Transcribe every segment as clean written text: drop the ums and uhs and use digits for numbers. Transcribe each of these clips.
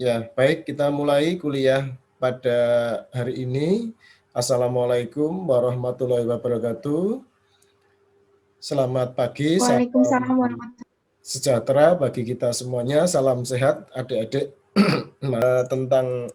Ya, baik, kita mulai kuliah pada hari ini. Assalamualaikum warahmatullahi wabarakatuh. Selamat pagi, salam Waalaikumsalam warahmatullahi sejahtera bagi kita semuanya. Salam sehat, adik-adik. Tentang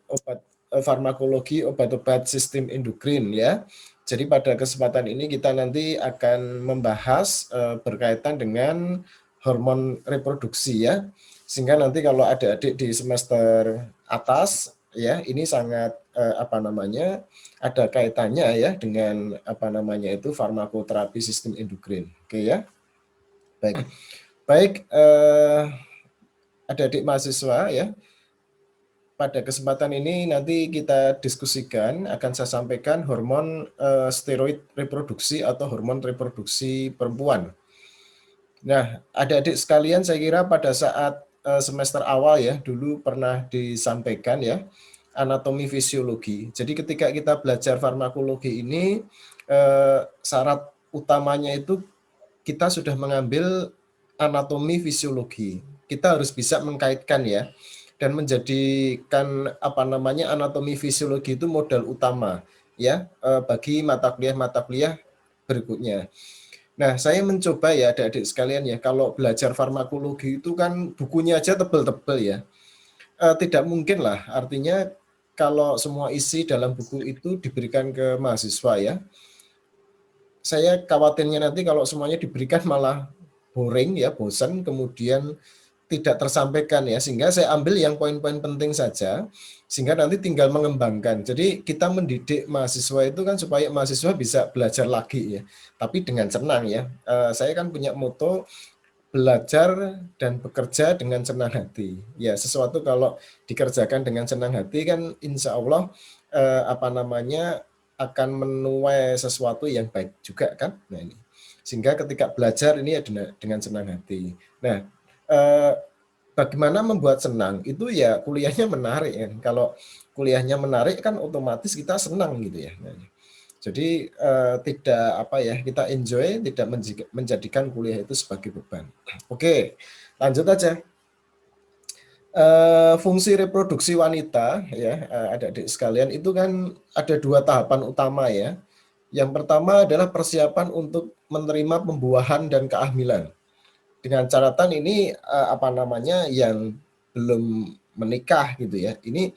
farmakologi, obat-obat sistem endokrin ya. Jadi pada kesempatan ini kita nanti akan membahas berkaitan dengan hormon reproduksi ya. Sehingga nanti kalau adik-adik di semester atas ya, ini sangat ada kaitannya ya dengan farmakoterapi sistem endokrin. Oke ya. Baik. Baik, adik-adik mahasiswa ya. Pada kesempatan ini nanti kita diskusikan, akan saya sampaikan hormon steroid reproduksi atau hormon reproduksi perempuan. Nah, adik-adik sekalian saya kira pada saat semester awal ya, dulu pernah disampaikan ya, anatomi fisiologi. Jadi ketika kita belajar farmakologi ini, syarat utamanya itu kita sudah mengambil anatomi fisiologi. Kita harus bisa mengkaitkan ya, dan menjadikan anatomi fisiologi itu modal utama ya bagi mata kuliah berikutnya. Nah, saya mencoba ya adik-adik sekalian ya, kalau belajar farmakologi itu kan bukunya aja tebel-tebel ya. Tidak mungkin lah, artinya kalau semua isi dalam buku itu diberikan ke mahasiswa ya. Saya khawatirnya nanti kalau semuanya diberikan malah boring ya, bosan, kemudian tidak tersampaikan ya, sehingga saya ambil yang poin-poin penting saja, sehingga nanti tinggal mengembangkan. Jadi kita mendidik mahasiswa itu kan supaya mahasiswa bisa belajar lagi ya, tapi dengan senang ya. Saya kan punya moto belajar dan bekerja dengan senang hati. Ya, sesuatu kalau dikerjakan dengan senang hati kan insya Allah akan menuai sesuatu yang baik juga kan. Nah ini, sehingga ketika belajar ini dengan senang hati. Nah, bagaimana membuat senang itu ya kuliahnya menarik ya. Kalau kuliahnya menarik kan otomatis kita senang gitu ya. Nah, jadi tidak kita enjoy, tidak menjadikan kuliah itu sebagai beban. Oke, lanjut aja. Fungsi reproduksi wanita ya adik-adik sekalian itu kan ada dua tahapan utama ya. Yang pertama adalah persiapan untuk menerima pembuahan dan kehamilan. Dengan catatan ini yang belum menikah gitu ya. Ini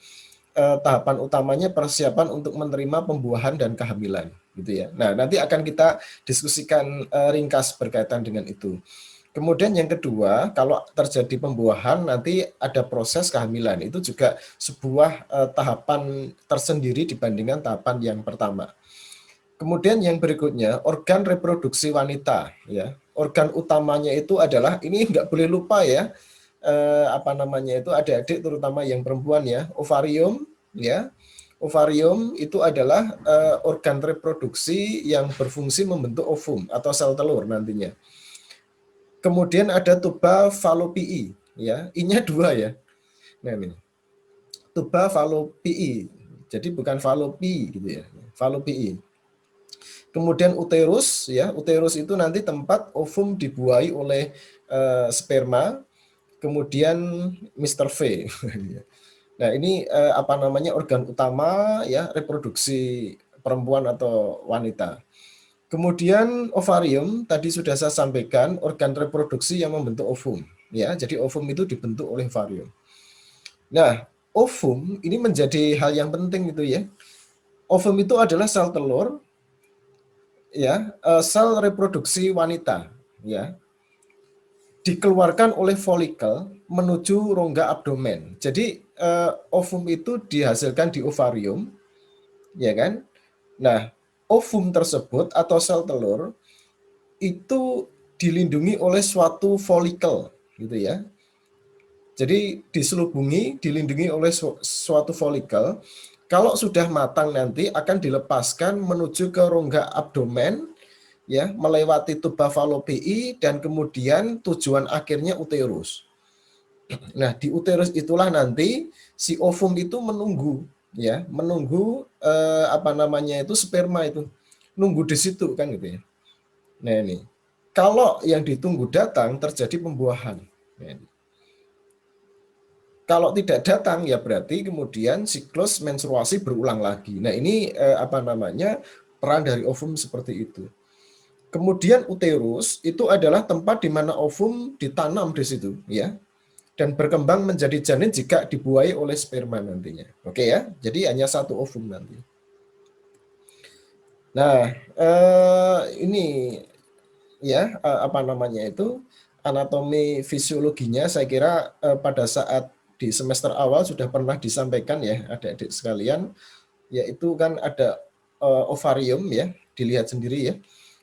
tahapan utamanya persiapan untuk menerima pembuahan dan kehamilan gitu ya. Nah, nanti akan kita diskusikan ringkas berkaitan dengan itu. Kemudian yang kedua, kalau terjadi pembuahan nanti ada proses kehamilan. Itu juga sebuah tahapan tersendiri dibandingkan tahapan yang pertama. Kemudian yang berikutnya, organ reproduksi wanita ya. Organ utamanya itu adalah, ini nggak boleh lupa ya, itu adik-adik terutama yang perempuan ya, ovarium ya. Ovarium itu adalah organ reproduksi yang berfungsi membentuk ovum atau sel telur nantinya. Kemudian ada tuba falopii ya, I-nya 2 ya. Nah ini. Tuba falopii. Jadi bukan falopi gitu ya. Falopii. Kemudian uterus ya, uterus itu nanti tempat ovum dibuahi oleh sperma, kemudian Mr. V. Nah, ini organ utama ya reproduksi perempuan atau wanita. Kemudian ovarium tadi sudah saya sampaikan organ reproduksi yang membentuk ovum ya. Jadi ovum itu dibentuk oleh ovarium. Nah, ovum ini menjadi hal yang penting itu ya. Ovum itu adalah sel telur ya, sel reproduksi wanita ya. Dikeluarkan oleh folikel menuju rongga abdomen. Jadi ovum itu dihasilkan di ovarium ya kan. Nah, ovum tersebut atau sel telur itu dilindungi oleh suatu folikel gitu ya. Jadi diselubungi, dilindungi oleh suatu folikel. Kalau sudah matang nanti akan dilepaskan menuju ke rongga abdomen ya, melewati tuba falopii dan kemudian tujuan akhirnya uterus. Nah, di uterus itulah nanti si ovum itu menunggu ya, menunggu sperma itu. Nunggu di situ kan gitu ya. Nah, ini. Kalau yang ditunggu datang terjadi pembuahan. Nah, ini. Kalau tidak datang ya berarti kemudian siklus menstruasi berulang lagi. Nah, ini peran dari ovum seperti itu. Kemudian uterus itu adalah tempat di mana ovum ditanam di situ, ya, dan berkembang menjadi janin jika dibuai oleh sperma nantinya. Oke ya, jadi hanya satu ovum nanti. Nah, ini ya anatomi fisiologinya saya kira pada saat di semester awal sudah pernah disampaikan ya adik-adik sekalian, yaitu kan ada ovarium ya, dilihat sendiri ya.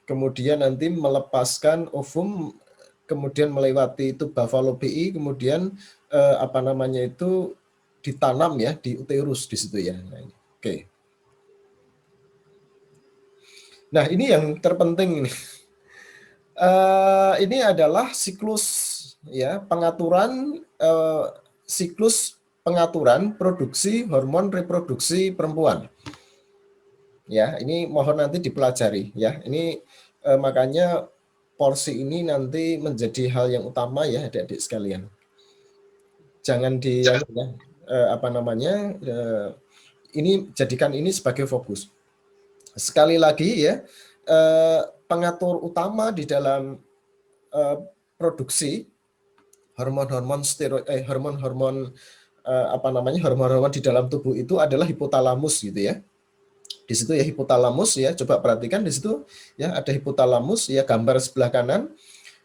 Kemudian nanti melepaskan ovum, kemudian melewati tuba fallopiae, kemudian ditanam ya di uterus di situ ya. Nah, oke. Nah, ini yang terpenting ini. Ini adalah siklus ya, siklus pengaturan produksi hormon reproduksi perempuan. Ya, ini mohon nanti dipelajari ya. Ini makanya porsi ini nanti menjadi hal yang utama ya adik-adik sekalian. Jangan ini jadikan ini sebagai fokus. Sekali lagi ya, pengatur utama di dalam produksi hormon-hormon steroid, hormon-hormon di dalam tubuh itu adalah hipotalamus gitu ya. Di situ ya hipotalamus ya, coba perhatikan di situ ya ada hipotalamus ya, gambar sebelah kanan.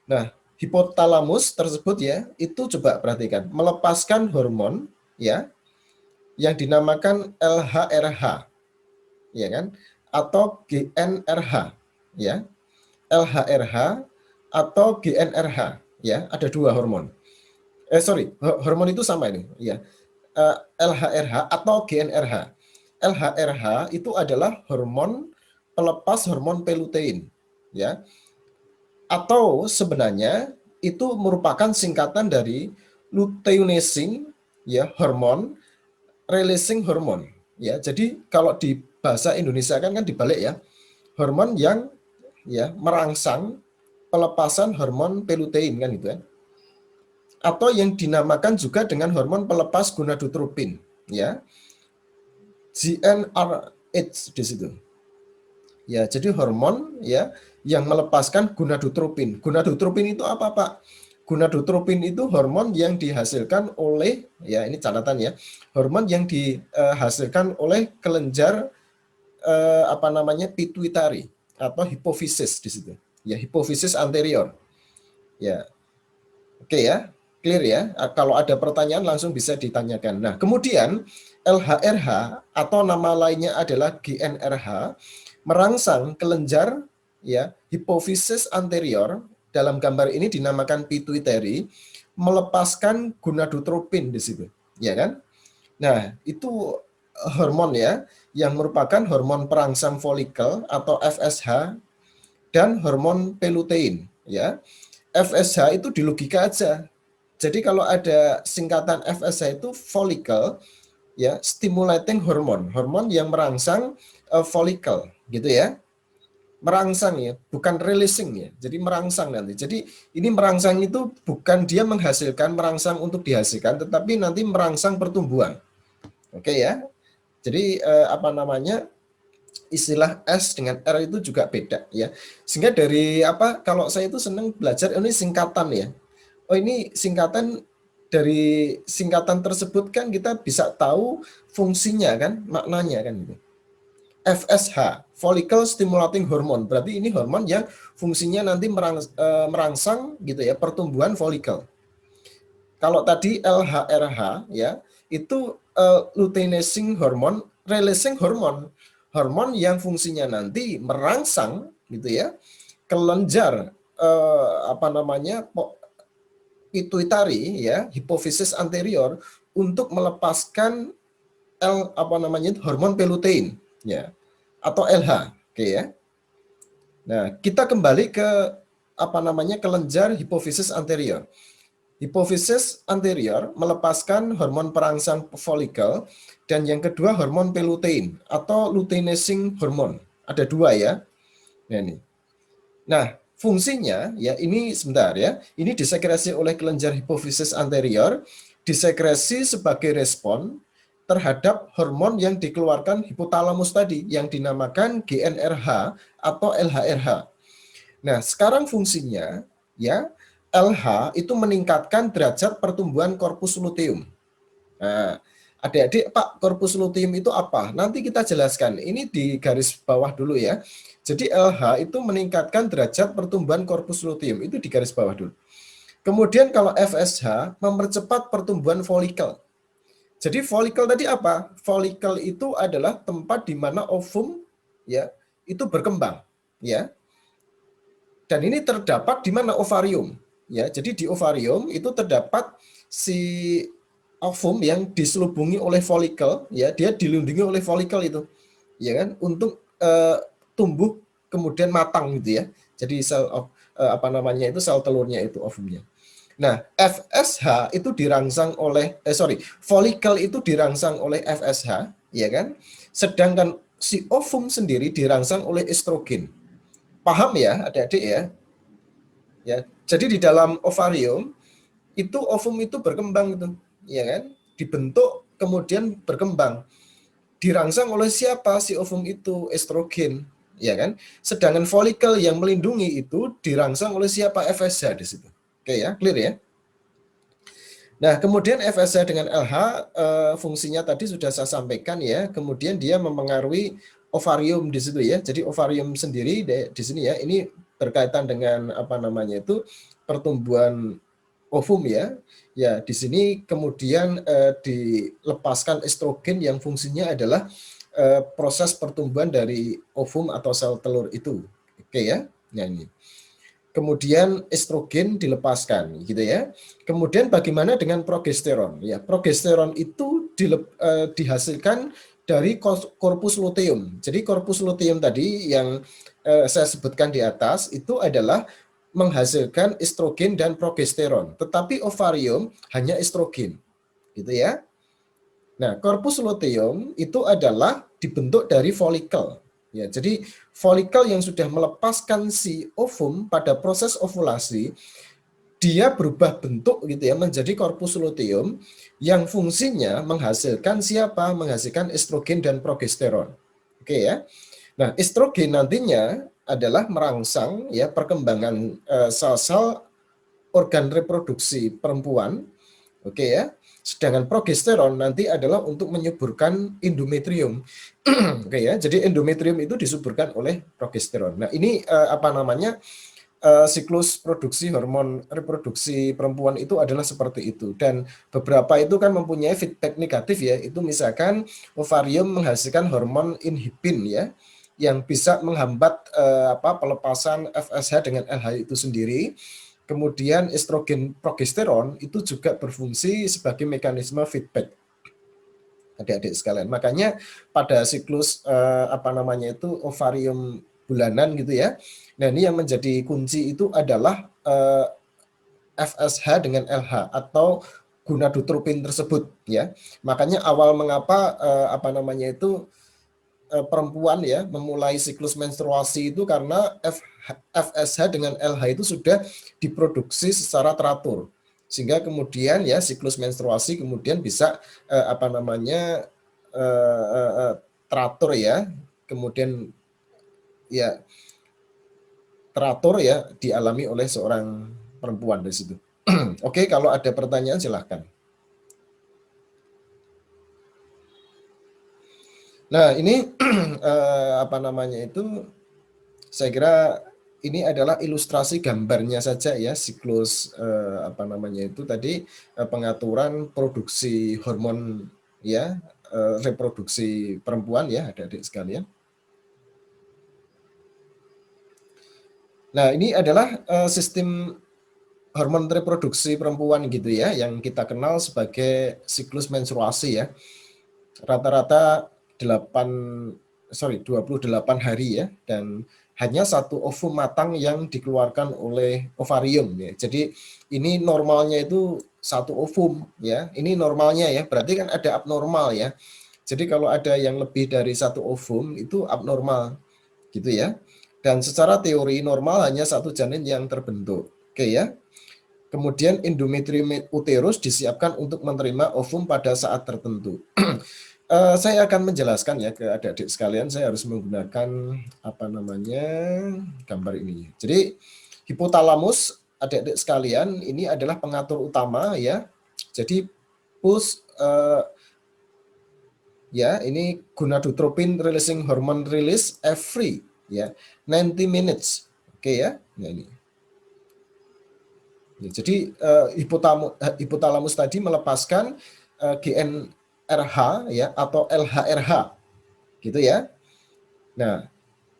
Nah, hipotalamus tersebut ya, itu coba perhatikan melepaskan hormon ya yang dinamakan LHRH ya kan, atau GnRH ya. LHRH atau GnRH ya, ada dua hormon. Hormon itu sama ini ya. LHRH atau GnRH. LHRH itu adalah hormon pelepas hormon pelutein ya. Atau sebenarnya itu merupakan singkatan dari luteinizing ya, hormon releasing hormon ya. Jadi kalau di bahasa Indonesia kan dibalik ya. Hormon yang ya merangsang pelepasan hormon pelutein kan gitu kan. Atau yang dinamakan juga dengan hormon pelepas gonadotropin ya. GnRH di situ. Ya, jadi hormon ya yang melepaskan gonadotropin. Gonadotropin itu apa, Pak? Gonadotropin itu hormon yang dihasilkan oleh, ya ini catatan ya, hormon yang dihasilkan oleh kelenjar pituitari atau hipofisis di situ. Ya, hipofisis anterior. Ya. Oke ya, clear ya. Kalau ada pertanyaan langsung bisa ditanyakan. Nah, kemudian LHRH atau nama lainnya adalah GnRH merangsang kelenjar ya hipofisis anterior, dalam gambar ini dinamakan pituitary, melepaskan gonadotropin di situ, ya kan? Nah, itu hormon ya yang merupakan hormon perangsang folikel atau FSH dan hormon pelutein ya. FSH itu di logika aja. Jadi kalau ada singkatan FSH itu follicle ya, stimulating hormone, hormon yang merangsang follicle gitu ya. Merangsang ya, bukan releasing ya. Jadi merangsang nanti. Jadi ini merangsang itu bukan dia menghasilkan, merangsang untuk dihasilkan, tetapi nanti merangsang pertumbuhan. Oke ya. Jadi istilah S dengan R itu juga beda ya. Sehingga dari kalau saya itu senang belajar ini singkatan ya. Oh, ini singkatan, dari singkatan tersebut kan kita bisa tahu fungsinya kan, maknanya kan gitu. FSH, follicle stimulating hormone. Berarti ini hormon yang fungsinya nanti merangsang gitu ya pertumbuhan folikel. Kalau tadi LHRH ya, itu luteinizing hormone, releasing hormone. Hormon yang fungsinya nanti merangsang gitu ya kelenjar pituitari ya, hipofisis anterior untuk melepaskan hormon pelutein ya, atau LH. Oke ya. Nah, kita kembali ke kelenjar hipofisis anterior. Hipofisis anterior melepaskan hormon perangsang folikel, dan yang kedua hormon pelutein atau luteinizing hormone. Ada dua ya. Nah, fungsinya ya ini sebentar ya. Ini disekresi oleh kelenjar hipofisis anterior, disekresi sebagai respon terhadap hormon yang dikeluarkan hipotalamus tadi yang dinamakan GnRH atau LHRH. Nah, sekarang fungsinya ya LH itu meningkatkan derajat pertumbuhan korpus luteum. Nah, adik-adik, Pak, korpus luteum itu apa? Nanti kita jelaskan. Ini di garis bawah dulu ya. Jadi LH itu meningkatkan derajat pertumbuhan korpus luteum. Itu di garis bawah dulu. Kemudian kalau FSH mempercepat pertumbuhan folikel. Jadi folikel tadi apa? Folikel itu adalah tempat di mana ovum ya itu berkembang ya. Dan ini terdapat di mana ovarium ya. Jadi di ovarium itu terdapat si ovum yang diselubungi oleh folikel ya, dia dilindungi oleh folikel itu. Ya kan untuk tumbuh kemudian matang gitu ya. Jadi sel apa namanya itu sel telurnya itu ovumnya. Nah, FSH itu dirangsang oleh folikel itu dirangsang oleh FSH, ya kan? Sedangkan si ovum sendiri dirangsang oleh estrogen. Paham ya, adik-adik ya? Ya. Jadi di dalam ovarium itu ovum itu berkembang itu, ya kan? Dibentuk kemudian berkembang. Dirangsang oleh siapa si ovum itu? Estrogen, ya kan? Sedangkan folikel yang melindungi itu dirangsang oleh siapa? FSH di situ. Oke ya, clear ya? Nah, kemudian FSH dengan LH fungsinya tadi sudah saya sampaikan ya. Kemudian dia mempengaruhi ovarium di situ ya. Jadi ovarium sendiri di sini ya, ini berkaitan dengan apa namanya itu pertumbuhan ovum ya. Ya, di sini kemudian dilepaskan estrogen yang fungsinya adalah proses pertumbuhan dari ovum atau sel telur itu. Oke ya. Nah, ini. Kemudian estrogen dilepaskan gitu ya. Kemudian bagaimana dengan progesteron? Ya, progesteron itu dihasilkan dari korpus luteum. Jadi korpus luteum tadi yang saya sebutkan di atas itu adalah menghasilkan estrogen dan progesteron. Tetapi ovarium hanya estrogen. Gitu ya. Nah, korpus luteum itu adalah dibentuk dari folikel. Ya, jadi folikel yang sudah melepaskan si ovum pada proses ovulasi, dia berubah bentuk gitu ya menjadi korpus luteum yang fungsinya menghasilkan siapa? Menghasilkan estrogen dan progesteron. Oke ya. Nah, estrogen nantinya adalah merangsang ya perkembangan sel-sel organ reproduksi perempuan. Oke ya. Sedangkan progesteron nanti adalah untuk menyuburkan endometrium. Oke ya. Jadi endometrium itu disuburkan oleh progesteron. Nah, ini apa namanya? Siklus produksi hormon reproduksi perempuan itu adalah seperti itu, dan beberapa itu kan mempunyai feedback negatif ya. Itu misalkan ovarium menghasilkan hormon inhibin ya yang bisa menghambat pelepasan FSH dengan LH itu sendiri. Kemudian estrogen progesteron itu juga berfungsi sebagai mekanisme feedback adik-adik sekalian. Makanya pada siklus apa namanya itu ovarium bulanan gitu ya. Nah, ini yang menjadi kunci itu adalah FSH dengan LH atau gonadotropin tersebut ya. Makanya awal mengapa apa namanya itu perempuan ya memulai siklus menstruasi itu karena FSH dengan LH itu sudah diproduksi secara teratur, sehingga kemudian ya siklus menstruasi kemudian bisa apa namanya teratur ya, kemudian ya teratur ya dialami oleh seorang perempuan di situ. Oke, kalau ada pertanyaan silahkan. Nah, ini apa namanya itu saya kira ini adalah ilustrasi gambarnya saja ya siklus apa namanya itu tadi pengaturan produksi hormon ya reproduksi perempuan ya adik-adik sekalian. Nah, ini adalah sistem hormon reproduksi perempuan gitu ya yang kita kenal sebagai siklus menstruasi ya. Rata-rata 28 hari ya, dan hanya satu ovum matang yang dikeluarkan oleh ovarium ya. Jadi ini normalnya itu satu ovum ya. Ini normalnya ya. Berarti kan ada abnormal ya. Jadi kalau ada yang lebih dari satu ovum itu abnormal gitu ya. Dan secara teori normal hanya satu janin yang terbentuk. Oke ya. Kemudian endometrium uterus disiapkan untuk menerima ovum pada saat tertentu. Saya akan menjelaskan ya ke adik-adik sekalian, saya harus menggunakan apa namanya gambar ini. Jadi hipotalamus adik-adik sekalian ini adalah pengatur utama ya. Jadi push ya ini gonadotropin releasing hormone release every ya 90 minutes. Oke ya. Nah ini. Ya, jadi hipotalamus tadi melepaskan GnRH ya atau LHRH gitu ya. Nah,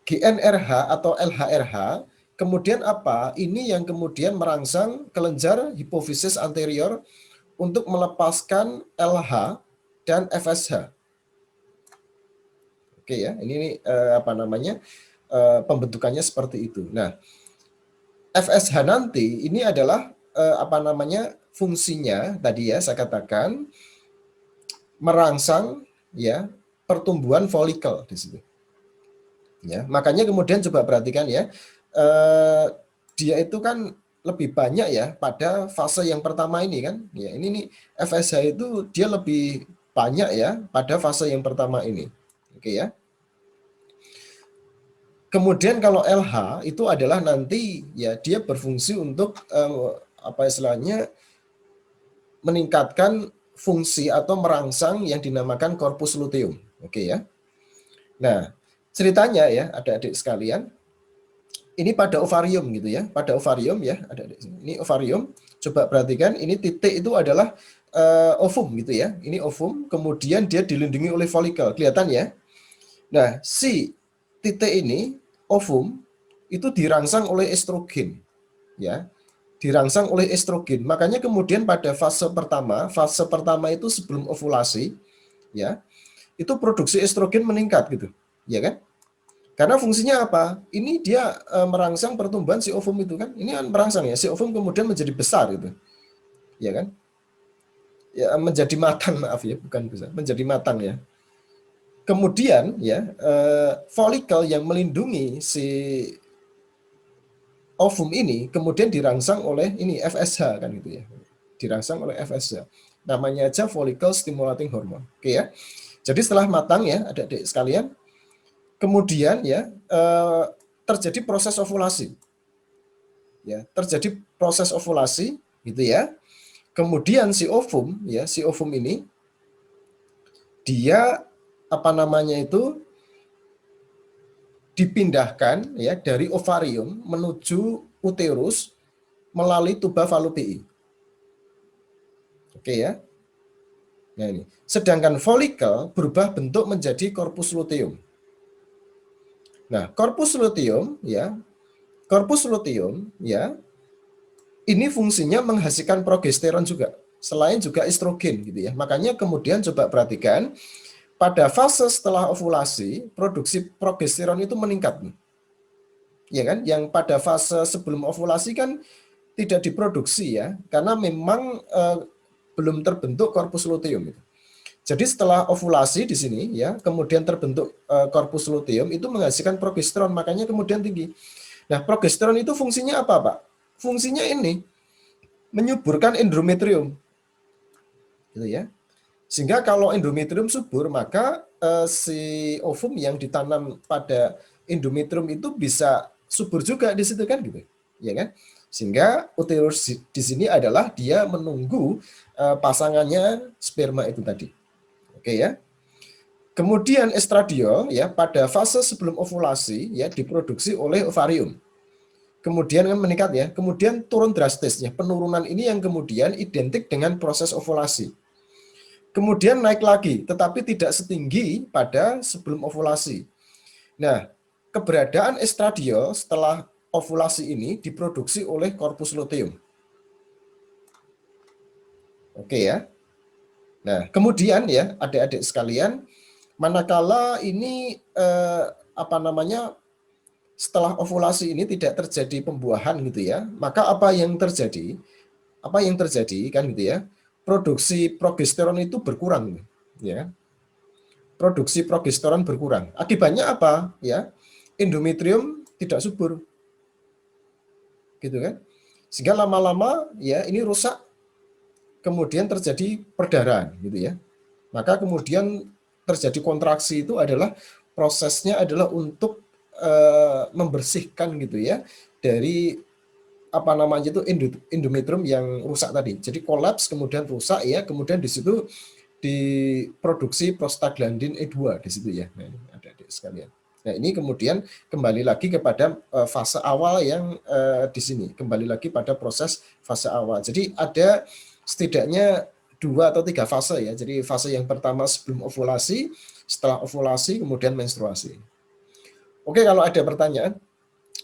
GnRH atau LHRH kemudian apa? Ini yang kemudian merangsang kelenjar hipofisis anterior untuk melepaskan LH dan FSH. Oke ya, ini apa namanya? Pembentukannya seperti itu. Nah, FSH nanti ini adalah apa namanya fungsinya tadi ya saya katakan merangsang ya pertumbuhan folikel di situ. Ya, makanya kemudian coba perhatikan ya dia itu kan lebih banyak ya pada fase yang pertama ini kan. Ya, ini nih FSH itu dia lebih banyak ya pada fase yang pertama ini. Oke ya. Kemudian kalau LH itu adalah nanti ya dia berfungsi untuk apa istilahnya meningkatkan fungsi atau merangsang yang dinamakan corpus luteum. Oke ya. Nah, ceritanya ya adik-adik sekalian, ini pada ovarium gitu ya. Pada ovarium ya, adik-adik. Ini ovarium. Coba perhatikan ini titik itu adalah ovum gitu ya. Ini ovum, kemudian dia dilindungi oleh folikel. Kelihatan ya? Nah, si titik ini ovum itu dirangsang oleh estrogen ya. Dirangsang oleh estrogen. Makanya kemudian pada fase pertama itu sebelum ovulasi ya, itu produksi estrogen meningkat gitu. Ya kan? Karena fungsinya apa? Ini dia merangsang pertumbuhan si ovum itu kan. Ini kan merangsang ya, si ovum kemudian menjadi besar gitu. Ya kan? Ya menjadi matang, maaf ya, bukan besar, menjadi matang ya. Kemudian ya folikel yang melindungi si ovum ini kemudian dirangsang oleh ini FSH kan gitu ya. Dirangsang oleh FSH. Namanya aja follicle stimulating hormone. Oke ya. Jadi setelah matang ya adik-adik sekalian, kemudian ya terjadi proses ovulasi. Ya, terjadi proses ovulasi gitu ya. Kemudian si ovum ya, si ovum ini dia apa namanya itu dipindahkan ya dari ovarium menuju uterus melalui tuba fallopian. Oke ya. Nah ini. Sedangkan folikel berubah bentuk menjadi corpus luteum. Nah, corpus luteum ya, ini fungsinya menghasilkan progesteron juga, selain juga estrogen gitu ya. Makanya kemudian coba perhatikan pada fase setelah ovulasi, produksi progesteron itu meningkat. Ya kan? Yang pada fase sebelum ovulasi kan tidak diproduksi ya, karena memang belum terbentuk corpus luteum. Jadi setelah ovulasi di sini ya, kemudian terbentuk corpus luteum itu menghasilkan progesteron, makanya kemudian tinggi. Nah, progesteron itu fungsinya apa, Pak? Fungsinya ini menyuburkan endometrium. Gitu ya. Sehingga kalau endometrium subur, maka si ovum yang ditanam pada endometrium itu bisa subur juga di situ kan gitu. Ya kan? Sehingga uterus di sini adalah dia menunggu pasangannya sperma itu tadi. Oke ya. Kemudian estradiol ya pada fase sebelum ovulasi ya diproduksi oleh ovarium. Kemudian kan meningkat ya, kemudian turun drastis ya. Penurunan ini yang kemudian identik dengan proses ovulasi. Kemudian naik lagi, tetapi tidak setinggi pada sebelum ovulasi. Nah, keberadaan estradiol setelah ovulasi ini diproduksi oleh corpus luteum. Oke ya. Nah, kemudian ya adik-adik sekalian, manakala ini apa namanya setelah ovulasi ini tidak terjadi pembuahan gitu ya, maka apa yang terjadi? Apa yang terjadi kan gitu ya? Produksi progesteron itu berkurang ya. Produksi progesteron berkurang. Akibatnya apa? Ya, endometrium tidak subur, gitu kan? Sehingga lama-lama ya ini rusak, kemudian terjadi perdarahan gitu ya. Maka kemudian terjadi kontraksi itu adalah prosesnya adalah untuk membersihkan gitu ya dari apa namanya itu endometrium yang rusak tadi. Jadi kolaps kemudian rusak ya, kemudian di situ diproduksi prostaglandin E2 di situ ya. Nah, ini adik-adik sekalian. Nah, ini kemudian kembali lagi kepada fase awal yang di sini, kembali lagi pada proses fase awal. Jadi ada setidaknya 2 atau 3 fase ya. Jadi fase yang pertama sebelum ovulasi, setelah ovulasi, kemudian menstruasi. Oke, kalau ada pertanyaan.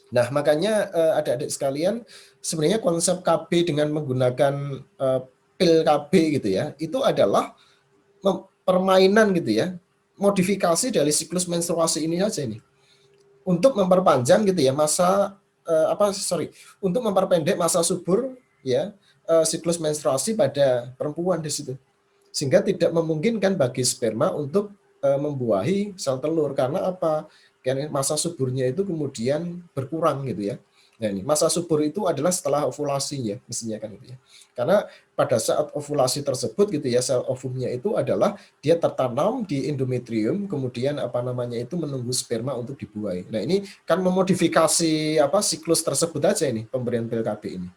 Nah, makanya adik-adik sekalian, sebenarnya konsep KB dengan menggunakan pil KB gitu ya, itu adalah permainan gitu ya, modifikasi dari siklus menstruasi ini aja ini. Untuk memperpanjang gitu ya masa untuk memperpendek masa subur ya, siklus menstruasi pada perempuan di situ. Sehingga tidak memungkinkan bagi sperma untuk membuahi sel telur karena apa? Karena masa suburnya itu kemudian berkurang gitu ya. Nah, ini masa subur itu adalah setelah ovulasi ya, mestinya kan gitu ya. Karena pada saat ovulasi tersebut gitu ya, sel ovumnya itu adalah dia tertanam di endometrium, kemudian apa namanya itu menunggu sperma untuk dibuahi. Nah, ini kan memodifikasi apa siklus tersebut aja ini pemberian pil KB ini.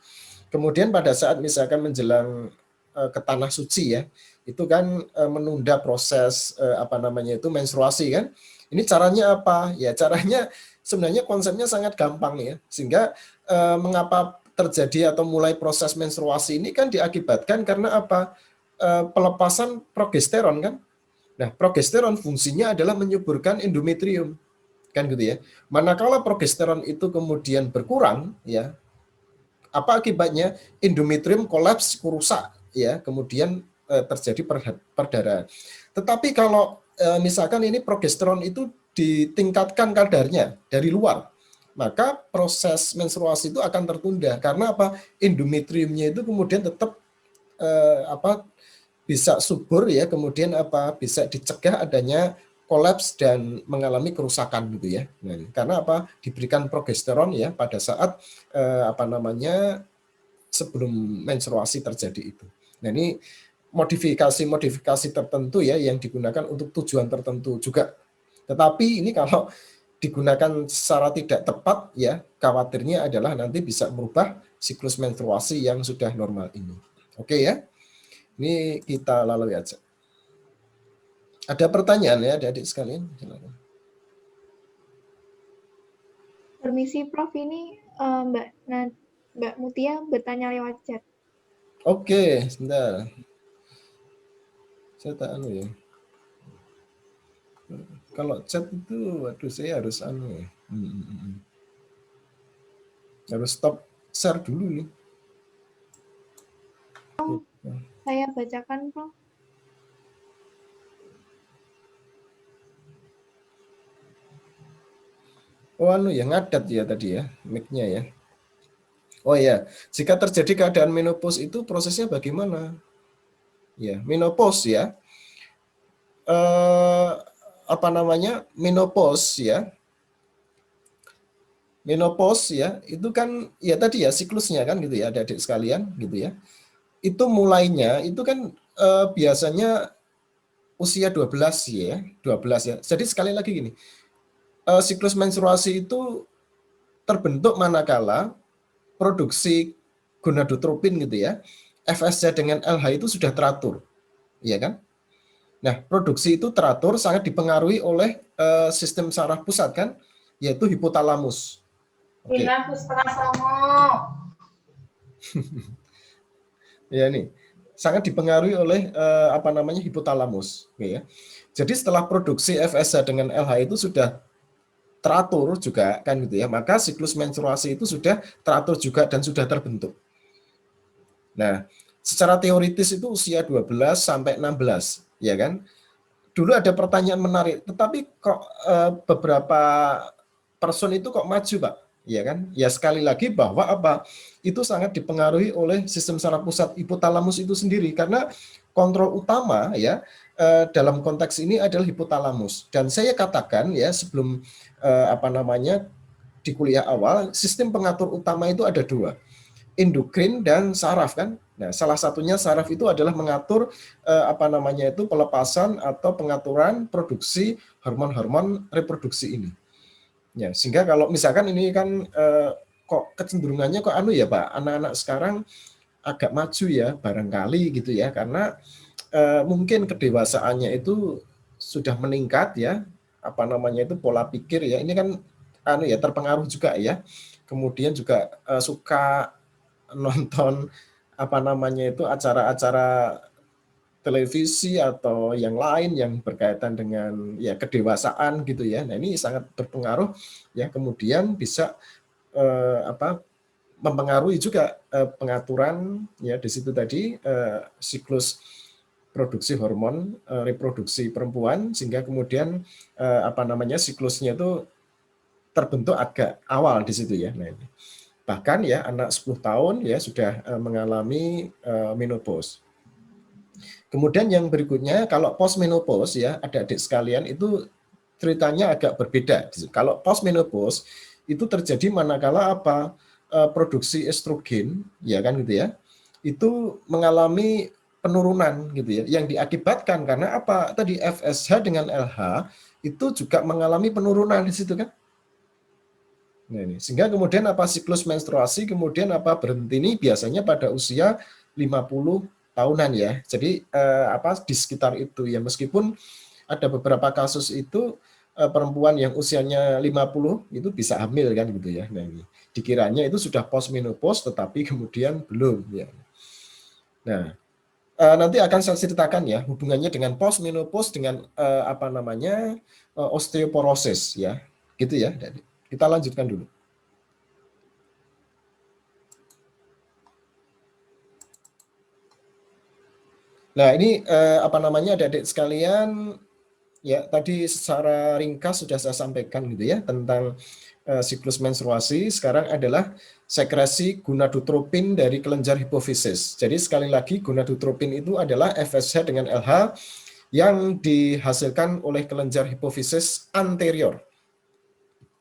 Kemudian pada saat misalkan menjelang ke tanah suci ya, itu kan menunda proses apa namanya itu menstruasi kan. Ini caranya apa? Ya caranya sebenarnya konsepnya sangat gampang ya. Sehingga mengapa terjadi atau mulai proses menstruasi ini kan diakibatkan karena apa? Pelepasan progesteron kan. Nah, progesteron fungsinya adalah menyuburkan endometrium kan gitu ya. Manakala progesteron itu kemudian berkurang ya, apa akibatnya? Endometrium kolaps, rusak ya, kemudian terjadi perdarahan. Tetapi kalau misalkan ini progesteron itu ditingkatkan kadarnya dari luar, maka proses menstruasi itu akan tertunda karena apa? Endometriumnya itu kemudian tetap bisa subur ya, kemudian apa? Bisa dicegah adanya kolaps dan mengalami kerusakan gitu ya. Nah, karena apa? Diberikan progesteron ya pada saat apa namanya sebelum menstruasi terjadi itu. Nah, ini modifikasi tertentu ya yang digunakan untuk tujuan tertentu juga. Tetapi ini kalau digunakan secara tidak tepat ya, khawatirnya adalah nanti bisa merubah siklus menstruasi yang sudah normal ini. Oke ya, ini kita lalui aja. Ada pertanyaan ya adik-adik sekalian? Silakan. Permisi Prof, ini Mbak Mutia bertanya lewat chat. Oke, sebentar. Saya tak anu ya. Kalau chat itu, waduh saya harus anu ya. Harus stop share dulu nih. Saya bacakan, Prof. Oh anu ya, ngadat ya tadi ya, mic-nya ya. Oh ya, jika terjadi keadaan menopause itu prosesnya bagaimana? Ya, menopause ya. Apa namanya? Menopause ya. Menopause ya, itu kan ya tadi ya siklusnya kan gitu ya, adik-adik sekalian gitu ya. Itu mulainya itu kan biasanya usia 12 ya, 12 ya. Jadi sekali lagi gini, siklus menstruasi itu terbentuk manakala produksi gonadotropin gitu ya, FSH dengan LH itu sudah teratur, ya kan? Nah, produksi itu teratur sangat dipengaruhi oleh sistem saraf pusat kan, yaitu hipotalamus. Oke. Ya nih, sangat dipengaruhi oleh apa namanya hipotalamus. Oke ya. Jadi setelah produksi FSH dengan LH itu sudah teratur juga kan gitu ya, maka siklus menstruasi itu sudah teratur juga dan sudah terbentuk. Nah, secara teoritis itu usia 12 sampai 16, ya kan? Dulu ada pertanyaan menarik, tetapi kok beberapa person itu kok maju, Pak? Ya kan? Ya sekali lagi bahwa apa? Itu sangat dipengaruhi oleh sistem saraf pusat hipotalamus itu sendiri karena kontrol utama ya dalam konteks ini adalah hipotalamus. Dan saya katakan ya sebelum apa namanya di kuliah awal, sistem pengatur utama itu ada dua. endokrin dan saraf kan. Nah, salah satunya saraf itu adalah mengatur pelepasan atau pengaturan produksi hormon-hormon reproduksi ini. Ya, sehingga kalau misalkan ini kan kok kecenderungannya kok ya Pak, anak-anak sekarang agak maju ya barangkali gitu ya, karena mungkin kedewasaannya itu sudah meningkat ya, pola pikir ya. Ini kan terpengaruh juga ya. Kemudian juga suka nonton acara-acara televisi atau yang lain yang berkaitan dengan ya kedewasaan gitu ya. Nah, ini sangat berpengaruh ya, kemudian bisa mempengaruhi juga pengaturan ya di situ tadi siklus produksi hormon reproduksi perempuan, sehingga kemudian siklusnya itu terbentuk agak awal di situ ya. Nah, ini. Bahkan ya anak 10 tahun ya sudah mengalami menopause. Kemudian yang berikutnya kalau postmenopause ya adik-adik sekalian itu ceritanya agak berbeda. Kalau postmenopause itu terjadi manakala produksi estrogen ya kan gitu ya. Itu mengalami penurunan gitu ya, yang diakibatkan karena tadi FSH dengan LH itu juga mengalami penurunan di situ kan. Nah, ini. Sehingga kemudian siklus menstruasi kemudian berhenti ini biasanya pada usia 50 tahunan ya. Jadi di sekitar itu ya, meskipun ada beberapa kasus itu perempuan yang usianya 50 itu bisa hamil kan gitu ya. Nah, ini. Dikiranya itu sudah postmenopause tetapi kemudian belum ya. Nah, nanti akan saya ceritakan ya hubungannya dengan postmenopause dengan osteoporosis ya. Gitu ya. Kita lanjutkan dulu. Nah, ini adik-adik sekalian ya, tadi secara ringkas sudah saya sampaikan gitu ya tentang siklus menstruasi. Sekarang adalah sekresi gonadotropin dari kelenjar hipofisis. Jadi sekali lagi gonadotropin itu adalah FSH dengan LH yang dihasilkan oleh kelenjar hipofisis anterior.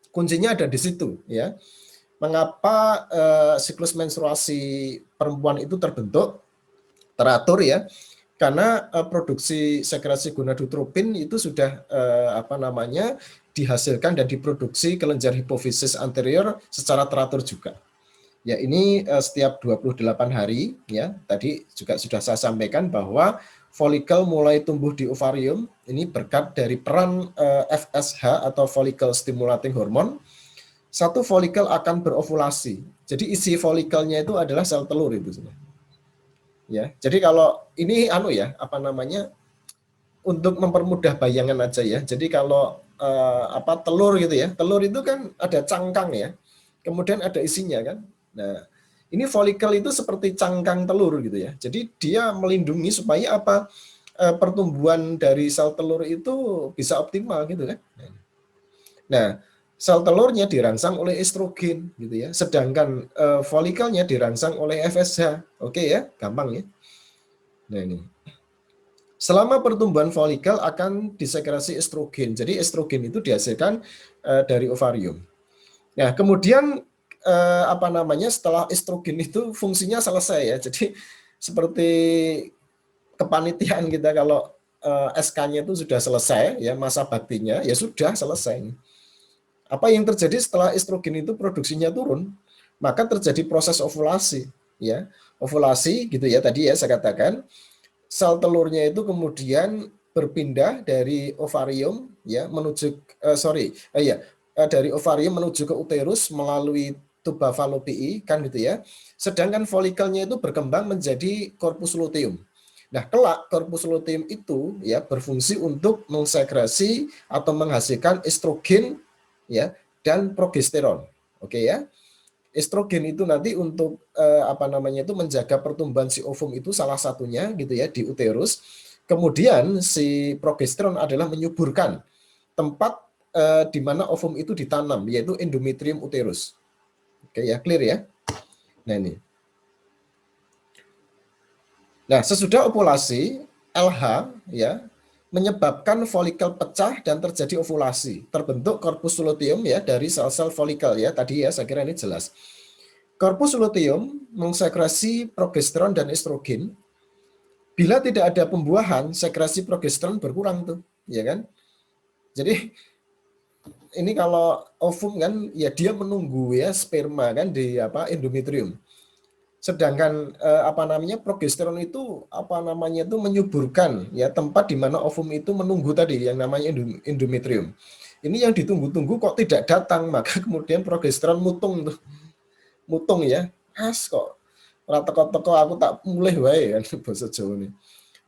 Kuncinya ada di situ ya. Mengapa siklus menstruasi perempuan itu terbentuk, teratur ya? Karena produksi sekresi gonadotropin itu sudah dihasilkan dan diproduksi kelenjar hipofisis anterior secara teratur juga. Ya, ini setiap 28 hari ya. Tadi juga sudah saya sampaikan bahwa folikel mulai tumbuh di ovarium ini berkat dari peran FSH atau follicle stimulating hormone. Satu folikel akan berovulasi. Jadi isi folikelnya itu adalah sel telur itu sebenarnya. Ya, jadi kalau ini untuk mempermudah bayangan aja ya. Jadi kalau telur gitu ya, telur itu kan ada cangkang ya, kemudian ada isinya kan. Nah, ini folikel itu seperti cangkang telur gitu ya. Jadi dia melindungi supaya pertumbuhan dari sel telur itu bisa optimal gitu kan. Nah, sel telurnya dirangsang oleh estrogen gitu ya, sedangkan folikelnya dirangsang oleh FSH. Oke ya, gampang ya. Nah, ini. Selama pertumbuhan folikel akan disekresi estrogen. Jadi estrogen itu dihasilkan dari ovarium. Nah, kemudian setelah estrogen itu fungsinya selesai ya. Jadi seperti kepanitiaan kita kalau SK-nya itu sudah selesai ya, masa baktinya ya sudah selesai. Apa yang terjadi setelah estrogen itu produksinya turun, maka terjadi proses ovulasi ya. Ovulasi gitu ya, tadi ya saya katakan sel telurnya itu kemudian berpindah dari ovarium ya menuju dari ovarium menuju ke uterus melalui tuba falopii kan gitu ya. Sedangkan folikelnya itu berkembang menjadi corpus luteum. Nah, kelak corpus luteum itu ya berfungsi untuk mensekresi atau menghasilkan estrogen ya dan progesteron. Oke ya. Estrogen itu nanti untuk menjaga pertumbuhan si ovum itu salah satunya gitu ya di uterus. Kemudian si progesteron adalah menyuburkan tempat di mana ovum itu ditanam, yaitu endometrium uterus. Oke ya, clear ya. Nah, ini. Nah, sesudah ovulasi LH ya menyebabkan folikel pecah dan terjadi ovulasi. Terbentuk corpus luteum ya dari sel-sel folikel ya. Tadi ya saya kira ini jelas. Korpus luteum mengsekresi progesteron dan estrogen. Bila tidak ada pembuahan, sekresi progesteron berkurang tuh, ya kan? Jadi ini kalau ovum kan ya dia menunggu ya sperma kan di endometrium. Sedangkan apa namanya progesteron itu apa namanya itu menyuburkan ya tempat di mana ovum itu menunggu tadi yang namanya endometrium. Ini yang ditunggu-tunggu kok tidak datang, maka kemudian progesteron mutung tuh. Mutung ya. Kok ora teko-teko aku tak mulih wae kan bahasa Jawa nih.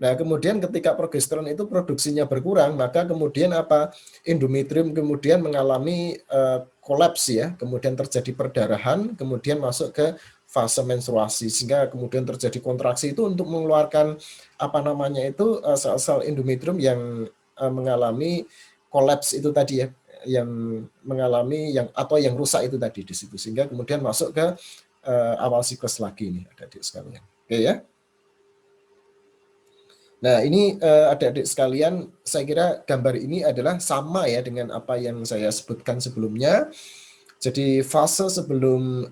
Nah, kemudian ketika progesteron itu produksinya berkurang, maka kemudian endometrium kemudian mengalami kolaps ya, kemudian terjadi perdarahan, kemudian masuk ke fase menstruasi sehingga kemudian terjadi kontraksi itu untuk mengeluarkan apa namanya itu sel-sel endometrium yang mengalami kolaps itu tadi ya, yang mengalami atau yang rusak itu tadi di situ sehingga kemudian masuk ke awal siklus lagi nih adik-adik sekalian. Oke ya. Nah, ini adik-adik sekalian, saya kira gambar ini adalah sama ya dengan apa yang saya sebutkan sebelumnya. Jadi fase sebelum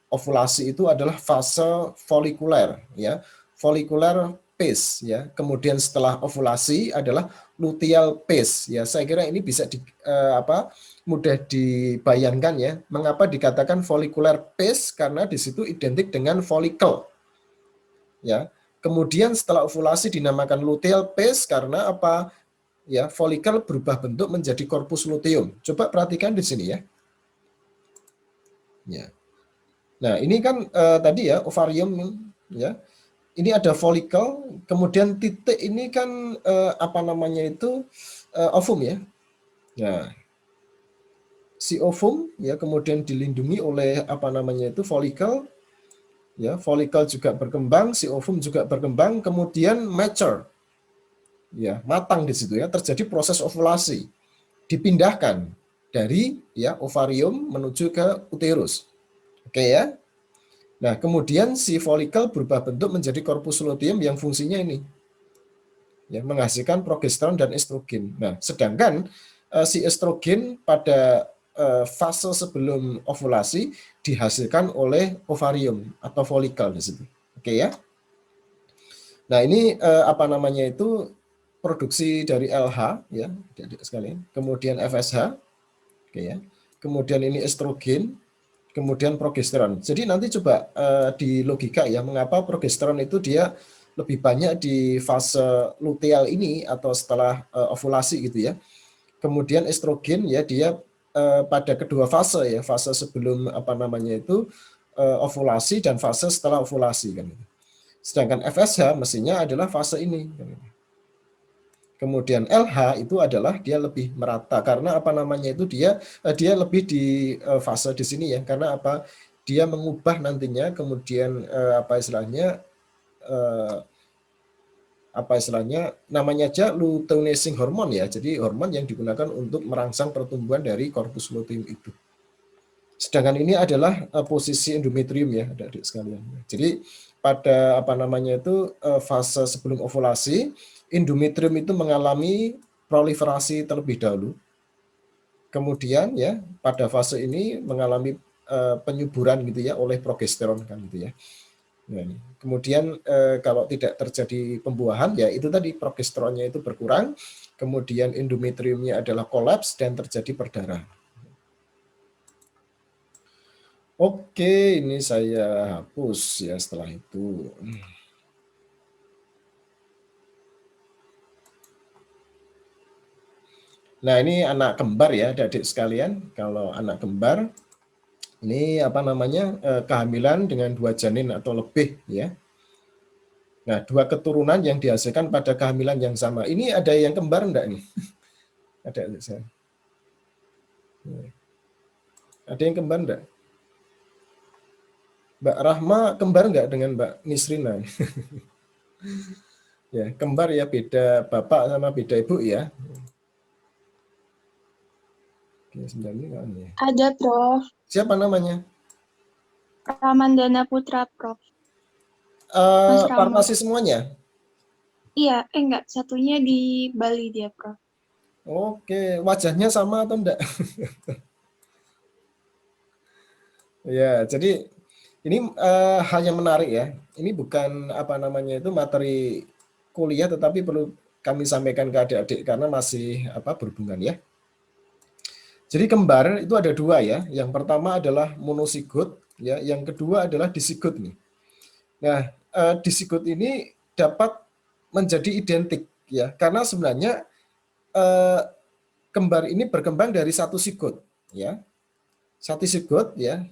ovulasi itu adalah fase folikuler ya, folikuler phase ya. Kemudian setelah ovulasi adalah luteal phase ya. Saya kira ini bisa mudah dibayangkan ya. Mengapa dikatakan folikuler phase? Karena di situ identik dengan follicle ya. Kemudian setelah ovulasi dinamakan luteal phase karena apa? Ya, folikel berubah bentuk menjadi korpus luteum. Coba perhatikan di sini ya. Ya. Nah, ini kan tadi ya ovarium ya. Ini ada folikel, kemudian titik ini kan apa namanya itu ovum ya. Nah, si ovum ya kemudian dilindungi oleh apa namanya itu folikel. Ya, folikel juga berkembang, si ovum juga berkembang, kemudian mature. Ya, matang di situ ya, terjadi proses ovulasi. Dipindahkan dari ya ovarium menuju ke uterus. Oke ya. Nah, kemudian si folikel berubah bentuk menjadi korpus luteum yang fungsinya ini ya menghasilkan progesteron dan estrogen. Nah, sedangkan si estrogen pada fase sebelum ovulasi dihasilkan oleh ovarium atau folikel di situ. Oke ya. Nah, ini apa namanya itu produksi dari LH ya, adik-adik sekalian. Kemudian FSH, oke ya. Kemudian ini estrogen, kemudian progesteron. Jadi nanti coba di logika ya, mengapa progesteron itu dia lebih banyak di fase luteal ini atau setelah ovulasi gitu ya. Kemudian estrogen ya dia pada kedua fase ya, fase sebelum apa namanya itu ovulasi dan fase setelah ovulasi kan. Sedangkan FSH mestinya adalah fase ini. Kemudian LH itu adalah dia lebih merata karena apa namanya itu dia lebih di fase di sini ya karena apa dia mengubah nantinya kemudian apa istilahnya namanya aja luteinizing hormon ya, jadi hormon yang digunakan untuk merangsang pertumbuhan dari korpus luteum itu. Sedangkan ini adalah posisi endometrium ya adik-adik sekalian. Jadi pada apa namanya itu fase sebelum ovulasi endometrium itu mengalami proliferasi terlebih dahulu. Kemudian ya pada fase ini mengalami penyuburan gitu ya oleh progesteron kan gitu ya. Nah, kemudian kalau tidak terjadi pembuahan ya itu tadi progesteronnya itu berkurang, kemudian endometriumnya adalah kolaps dan terjadi perdarahan. Oke, ini saya hapus ya setelah itu. Nah, ini anak kembar ya, adik-adik sekalian. Kalau anak kembar, ini apa namanya kehamilan dengan 2 janin atau lebih ya. Nah, 2 keturunan yang dihasilkan pada kehamilan yang sama. Ini ada yang kembar enggak nih? Ada saya. Ada yang kembar enggak? Mbak Rahma kembar enggak dengan Mbak Nisrina? Ya, kembar ya beda bapak sama beda ibu ya. Oke, 9 ini kan ya. Ada, Prof. Siapa namanya? Ramandana Putra, Prof. Mas Rama. Farmasi semuanya? Iya, enggak. Satunya di Bali dia, Prof. Oke, wajahnya sama atau enggak? Ya, jadi ini hal yang menarik ya. Ini bukan apa namanya itu materi kuliah, tetapi perlu kami sampaikan ke adik-adik karena masih apa berhubungan ya. Jadi kembar itu ada dua ya. Yang pertama adalah monosigot ya. Yang kedua adalah disigot nih. Nah, disigot ini dapat menjadi identik ya, karena sebenarnya eh, kembar ini berkembang dari satu sigot ya. Satu sigot ya.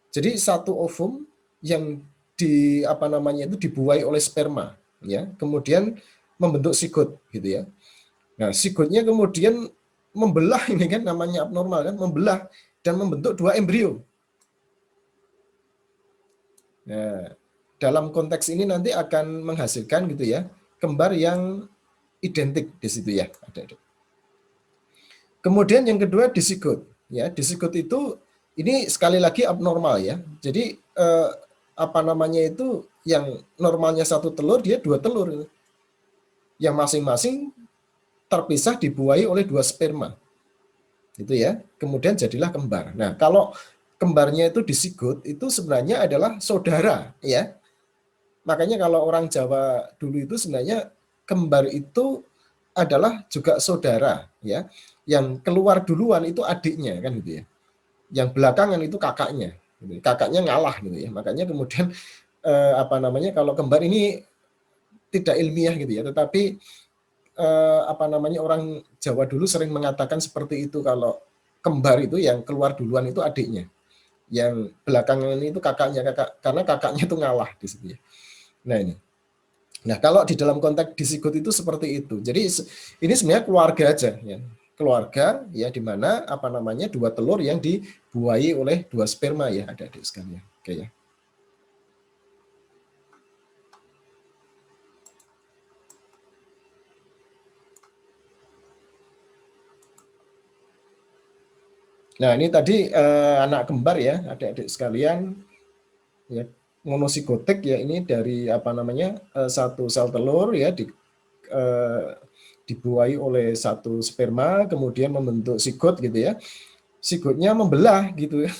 Jadi satu ovum yang di apa namanya itu dibuai oleh sperma ya, kemudian membentuk sigot gitu ya. Nah, sigotnya kemudian membelah ini kan namanya abnormal kan, membelah dan membentuk dua embrio. Nah, dalam konteks ini nanti akan menghasilkan gitu ya, kembar yang identik di situ ya, adik-adik. Kemudian yang kedua disigot. Ya, disigot itu ini sekali lagi abnormal ya. Jadi apa namanya itu yang normalnya satu telur dia dua telur. Yang masing-masing terpisah dibuai oleh dua sperma. Itu ya. Kemudian jadilah kembar. Nah, kalau kembarnya itu disigot itu sebenarnya adalah saudara ya. Makanya kalau orang Jawa dulu itu sebenarnya kembar itu adalah juga saudara ya. Yang keluar duluan itu adiknya kan gitu ya. Yang belakangan itu kakaknya. Gitu. Kakaknya ngalah gitu ya. Makanya kemudian apa namanya kalau kembar ini tidak ilmiah gitu ya, tetapi apa namanya orang Jawa dulu sering mengatakan seperti itu kalau kembar itu yang keluar duluan itu adiknya. Yang belakangan itu kakaknya karena kakaknya itu ngalah di situ ya. Nah ini. Nah, kalau di dalam konteks disigot itu seperti itu. Jadi ini sebenarnya keluarga aja ya. Keluarga ya di mana apa namanya dua telur yang dibuai oleh dua sperma ya adik-adik sekalian. Oke ya. Nah, ini tadi anak kembar ya adik-adik sekalian ya, monosigotik ya, ini dari apa namanya satu sel telur ya eh, dibuai oleh satu sperma kemudian membentuk sigot gitu ya. Sigotnya membelah gitu ya.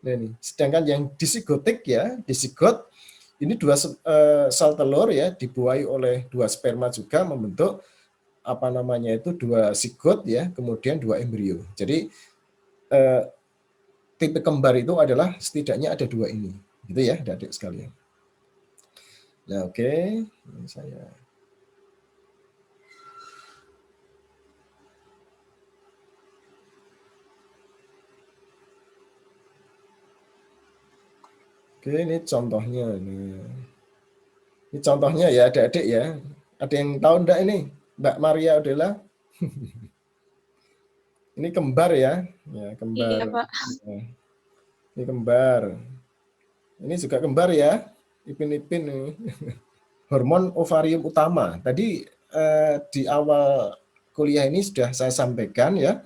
Nah, ini. Sedangkan yang disigotik ya, disigot ini dua sel telur ya dibuai oleh dua sperma juga membentuk apa namanya itu dua sigot ya, kemudian dua embrio. Jadi eh, tipe kembar itu adalah setidaknya ada dua ini, gitu ya, adik-adik sekalian. Nah, oke, ini saya. Oke, ini contohnya. Ini contohnya ya adik-adik ya. Ada yang tahu enggak ini? Mbak Maria Odela? Ini kembar ya. Ya, Iya, kembar. Pak. Ya, ini kembar. Ini juga kembar ya. Ipin-ipin nih. Hormon ovarium utama. Tadi di awal kuliah ini sudah saya sampaikan ya.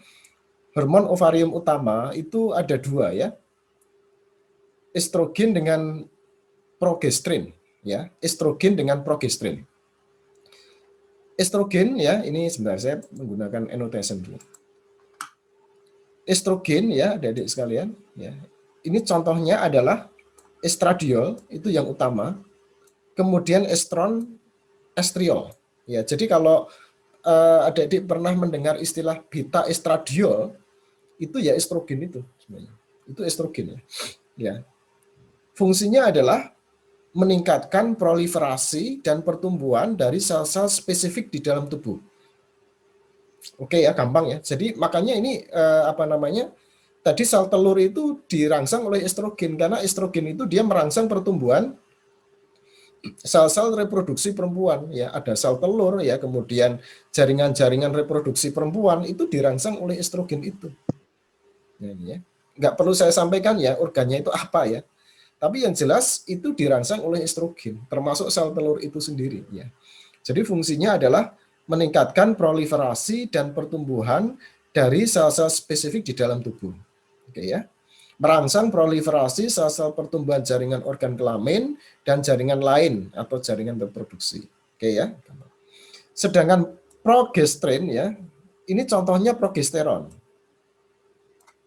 Hormon ovarium utama itu ada dua ya. Estrogen dengan progesterin ya. Estrogen dengan progesterin. Estrogen ya, ini sebenarnya saya menggunakan annotation dulu. Estrogen ya, adik-adik sekalian ya. Ini contohnya adalah estradiol itu yang utama, kemudian estron, estriol. Ya, jadi kalau adik-adik pernah mendengar istilah beta estradiol, itu ya estrogen itu sebenarnya. Itu estrogen ya. Ya. Fungsinya adalah meningkatkan proliferasi dan pertumbuhan dari sel-sel spesifik di dalam tubuh. Oke ya, gampang ya. Jadi makanya ini apa namanya? Tadi sel telur itu dirangsang oleh estrogen karena estrogen itu dia merangsang pertumbuhan sel-sel reproduksi perempuan ya. Ada sel telur ya, kemudian jaringan-jaringan reproduksi perempuan itu dirangsang oleh estrogen itu. Nah, ini ya. Nggak perlu saya sampaikan ya organnya itu apa ya. Tapi yang jelas itu dirangsang oleh estrogen, termasuk sel telur itu sendiri ya. Jadi fungsinya adalah meningkatkan proliferasi dan pertumbuhan dari sel-sel spesifik di dalam tubuh. Oke ya. Merangsang proliferasi sel-sel pertumbuhan jaringan organ kelamin dan jaringan lain atau jaringan reproduksi. Oke ya. Sedangkan progesterin ya, ini contohnya progesteron.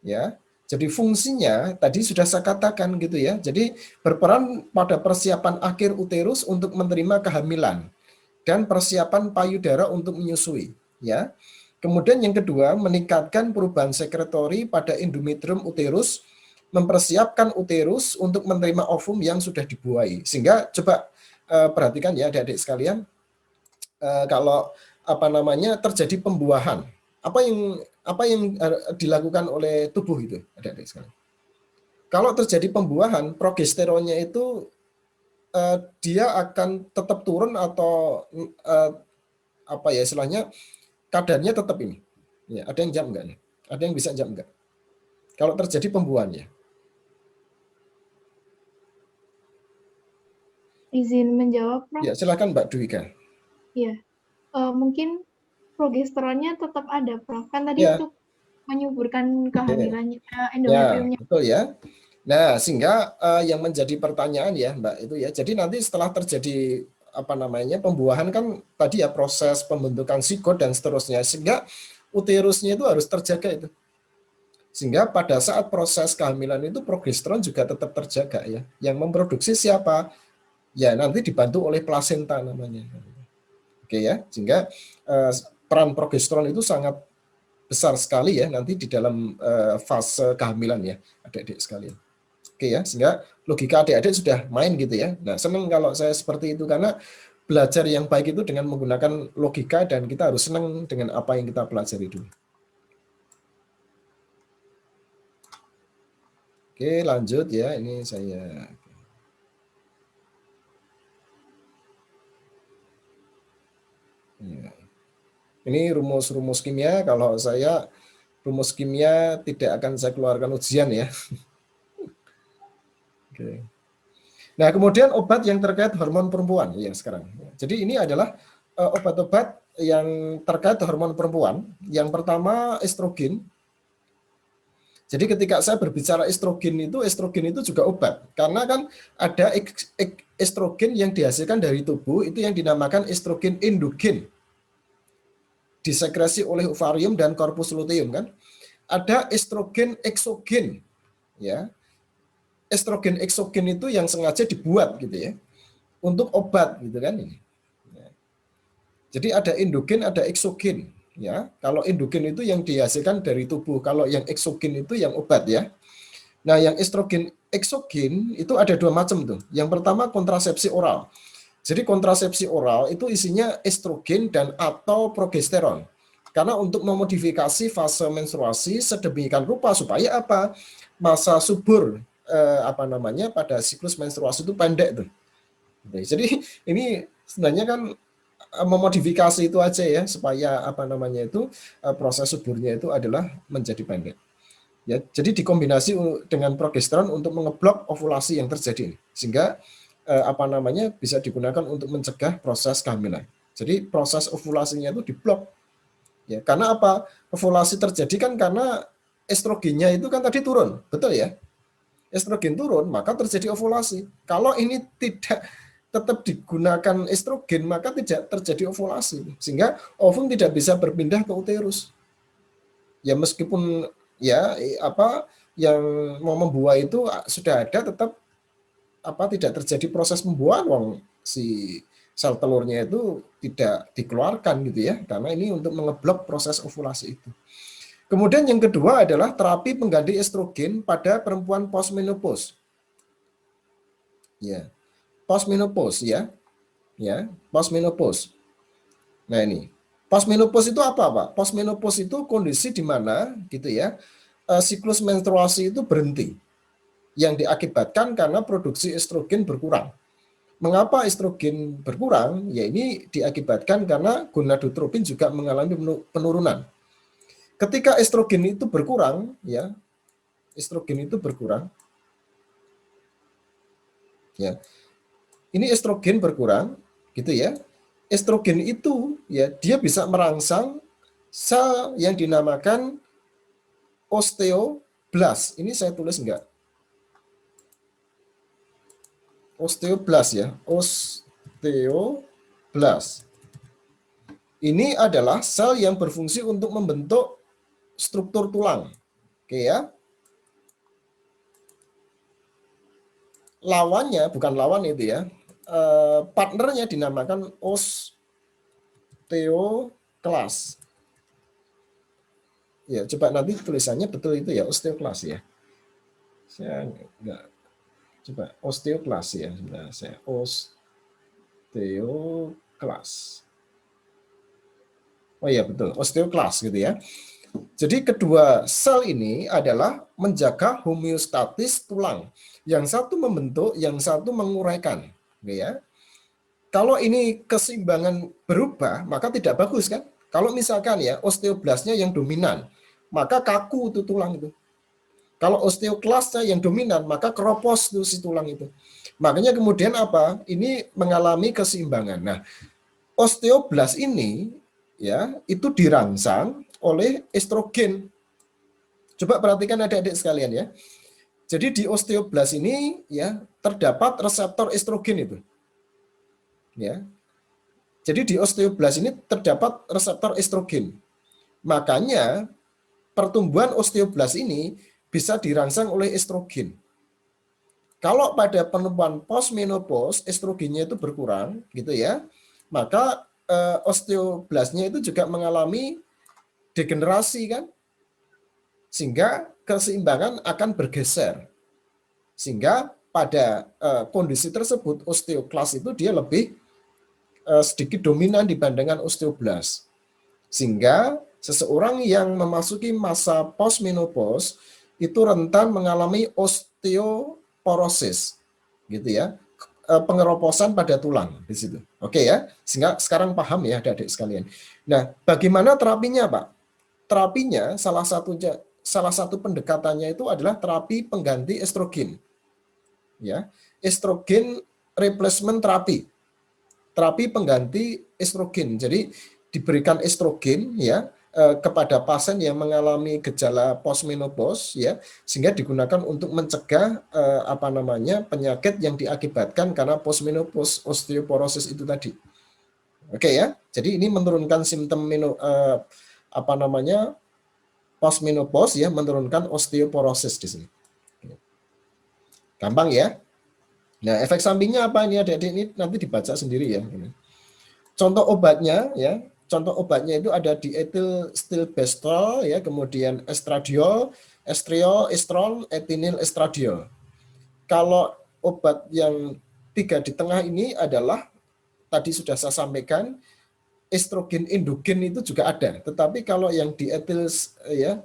Ya. Jadi fungsinya tadi sudah saya katakan gitu ya. Jadi berperan pada persiapan akhir uterus untuk menerima kehamilan dan persiapan payudara untuk menyusui, ya. Kemudian yang kedua, meningkatkan perubahan sekretori pada endometrium uterus, mempersiapkan uterus untuk menerima ovum yang sudah dibuai. Sehingga coba perhatikan ya adik-adik sekalian, kalau apa namanya terjadi pembuahan, apa yang dilakukan oleh tubuh itu, adik-adik sekalian. Kalau terjadi pembuahan, progesteronnya itu dia akan tetap turun atau apa ya istilahnya kadarnya tetap ini. Ya, ada yang jam enggak nih? Ada yang bisa jam enggak? Kalau terjadi pembuahan ya. Izin menjawab, Prof. Ya, silakan Mbak Dwika. Ya, mungkin progesteronnya tetap ada, Prof. Kan tadi Ya, untuk menyuburkan ya, kehamilannya, ya, endometriumnya. betul ya. Nah, sehingga yang menjadi pertanyaan ya, Mbak, itu ya. Jadi nanti setelah terjadi apa namanya pembuahan kan tadi ya proses pembentukan sigot dan seterusnya, sehingga uterusnya itu harus terjaga itu. Sehingga pada saat proses kehamilan itu progesteron juga tetap terjaga ya. Yang memproduksi siapa? Ya nanti dibantu oleh plasenta namanya. Oke ya, sehingga peran progesteron itu sangat besar sekali ya nanti di dalam fase kehamilan ya, adik-adik sekalian. Oke ya, sehingga logika adik-adik sudah main gitu ya. Nah, senang kalau saya seperti itu karena belajar yang baik itu dengan menggunakan logika dan kita harus senang dengan apa yang kita pelajari dulu. Oke, lanjut ya. Ini saya ya. Ini rumus-rumus kimia, kalau saya rumus kimia tidak akan saya keluarkan ujian ya. Oke. Nah, kemudian obat yang terkait hormon perempuan ya sekarang. Jadi ini adalah obat-obat yang terkait hormon perempuan. Yang pertama estrogen. Jadi ketika saya berbicara estrogen itu juga obat. Karena kan ada estrogen yang dihasilkan dari tubuh itu yang dinamakan estrogen endogen. Disekresi oleh ovarium dan korpus luteum kan. Ada estrogen eksogen ya. Estrogen eksogen itu yang sengaja dibuat gitu ya untuk obat gitu kan ini. Jadi ada endogen, ada eksogen ya. Kalau endogen itu yang dihasilkan dari tubuh, kalau yang eksogen itu yang obat ya. Nah, yang estrogen eksogen itu ada dua macam tuh. Yang pertama kontrasepsi oral. Jadi kontrasepsi oral itu isinya estrogen dan atau progesteron. Karena untuk memodifikasi fase menstruasi sedemikian rupa supaya apa? Masa subur apa namanya pada siklus menstruasi itu pendek tuh. Jadi ini sebenarnya kan memodifikasi itu aja ya supaya apa namanya itu proses suburnya itu adalah menjadi pendek. Ya, jadi dikombinasi dengan progesteron untuk mengeblok ovulasi yang terjadi ini. Sehingga apa namanya bisa digunakan untuk mencegah proses kehamilan. Jadi proses ovulasinya itu diblok. Ya, karena apa? Ovulasi terjadi kan karena estrogennya itu kan tadi turun, betul ya? Estrogen turun, maka terjadi ovulasi. Kalau ini tidak tetap digunakan estrogen, maka tidak terjadi ovulasi. Sehingga ovum tidak bisa berpindah ke uterus. Ya meskipun ya apa yang mau membuai itu sudah ada, tetap apa tidak terjadi proses pembuahan, wong si sel telurnya itu tidak dikeluarkan gitu ya, karena ini untuk mengeblok proses ovulasi itu. Kemudian yang kedua adalah terapi pengganti estrogen pada perempuan postmenopause. Ya, postmenopause ya. Ya, postmenopause. Nah, ini. Postmenopause itu apa, Pak? Postmenopause itu kondisi di mana gitu ya, siklus menstruasi itu berhenti yang diakibatkan karena produksi estrogen berkurang. Mengapa estrogen berkurang? Ya ini diakibatkan karena gonadotropin juga mengalami penurunan. Ketika estrogen itu berkurang, ya, estrogen itu berkurang, ya. Ini estrogen berkurang, gitu ya. Estrogen itu, ya, dia bisa merangsang sel yang dinamakan osteoblast. Ini saya tulis enggak? Osteoblast ya, osteoblast. Ini adalah sel yang berfungsi untuk membentuk struktur tulang. Oke ya. lawannya, bukan lawan itu ya, partnernya dinamakan osteoklas. Ya, coba nanti tulisannya betul itu ya, osteoklas ya. Saya enggak, coba osteoklas ya, sebentar saya osteoklas. Oh iya betul, osteoklas gitu ya. Jadi kedua sel ini adalah menjaga homeostatis tulang. Yang satu membentuk, yang satu menguraikan, gitu ya. Kalau ini keseimbangan berubah, maka tidak bagus kan? Kalau misalkan ya osteoblasnya yang dominan, maka kaku itu tulang itu. Kalau osteoklasnya yang dominan, maka keropos tuh si tulang itu. Makanya kemudian apa? Ini mengalami keseimbangan. Nah, osteoblas ini ya itu dirangsang oleh estrogen. Coba perhatikan adik-adik sekalian ya. Jadi di osteoblas ini ya terdapat reseptor estrogen itu. Ya. Jadi di osteoblas ini terdapat reseptor estrogen. Makanya pertumbuhan osteoblas ini bisa dirangsang oleh estrogen. Kalau pada perempuan postmenopause estrogennya itu berkurang gitu ya, maka osteoblasnya itu juga mengalami degenerasi kan, sehingga keseimbangan akan bergeser. Sehingga pada kondisi tersebut osteoklas itu dia lebih sedikit dominan dibandingkan osteoblas. Sehingga seseorang yang memasuki masa postmenopause itu rentan mengalami osteoporosis gitu ya. Pengeroposan pada tulang di situ. Oke ya. Sehingga sekarang paham ya adik-adik sekalian. Nah, bagaimana terapinya, Pak? Terapinya salah satu pendekatannya itu adalah terapi pengganti estrogen. Ya. Estrogen replacement terapi. Terapi pengganti estrogen. Jadi diberikan estrogen ya kepada pasien yang mengalami gejala postmenopause ya, sehingga digunakan untuk mencegah penyakit yang diakibatkan karena postmenopause osteoporosis itu tadi. Oke ya. Jadi ini menurunkan simptom postmenopause ya, menurunkan osteoporosis di sini. Gampang ya. Nah, efek sampingnya apa ini adik-adik, ini nanti dibaca sendiri ya. Contoh obatnya ya, contoh obatnya itu ada diethil stilbestrol ya, kemudian estradiol, estriol, estron, etinil estradiol. Kalau obat yang 3 di tengah ini adalah tadi sudah saya sampaikan estrogen endogen itu juga ada, tetapi kalau yang diethil ya,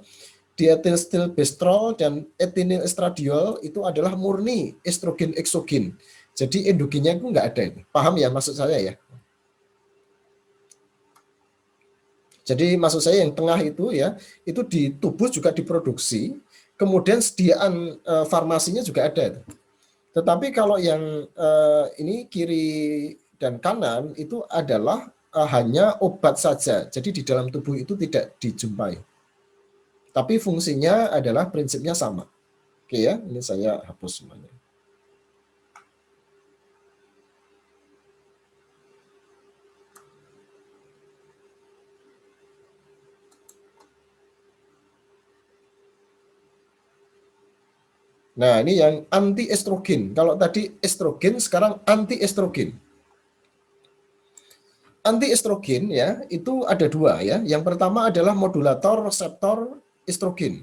diethil stilbestrol dan etinil estradiol itu adalah murni estrogen eksogen. Jadi endogennya itu nggak ada itu. Paham ya maksud saya ya? Jadi maksud saya yang tengah itu ya, itu di tubuh juga diproduksi, kemudian sediaan farmasinya juga ada. Tetapi kalau yang ini kiri dan kanan itu adalah hanya obat saja. Jadi di dalam tubuh itu tidak dijumpai. Tapi fungsinya adalah prinsipnya sama. Oke ya, ini saya hapus semuanya. Nah, ini yang anti estrogen. Kalau tadi estrogen, sekarang anti estrogen. Anti estrogen ya, itu ada 2 ya. Yang pertama adalah modulator reseptor estrogen.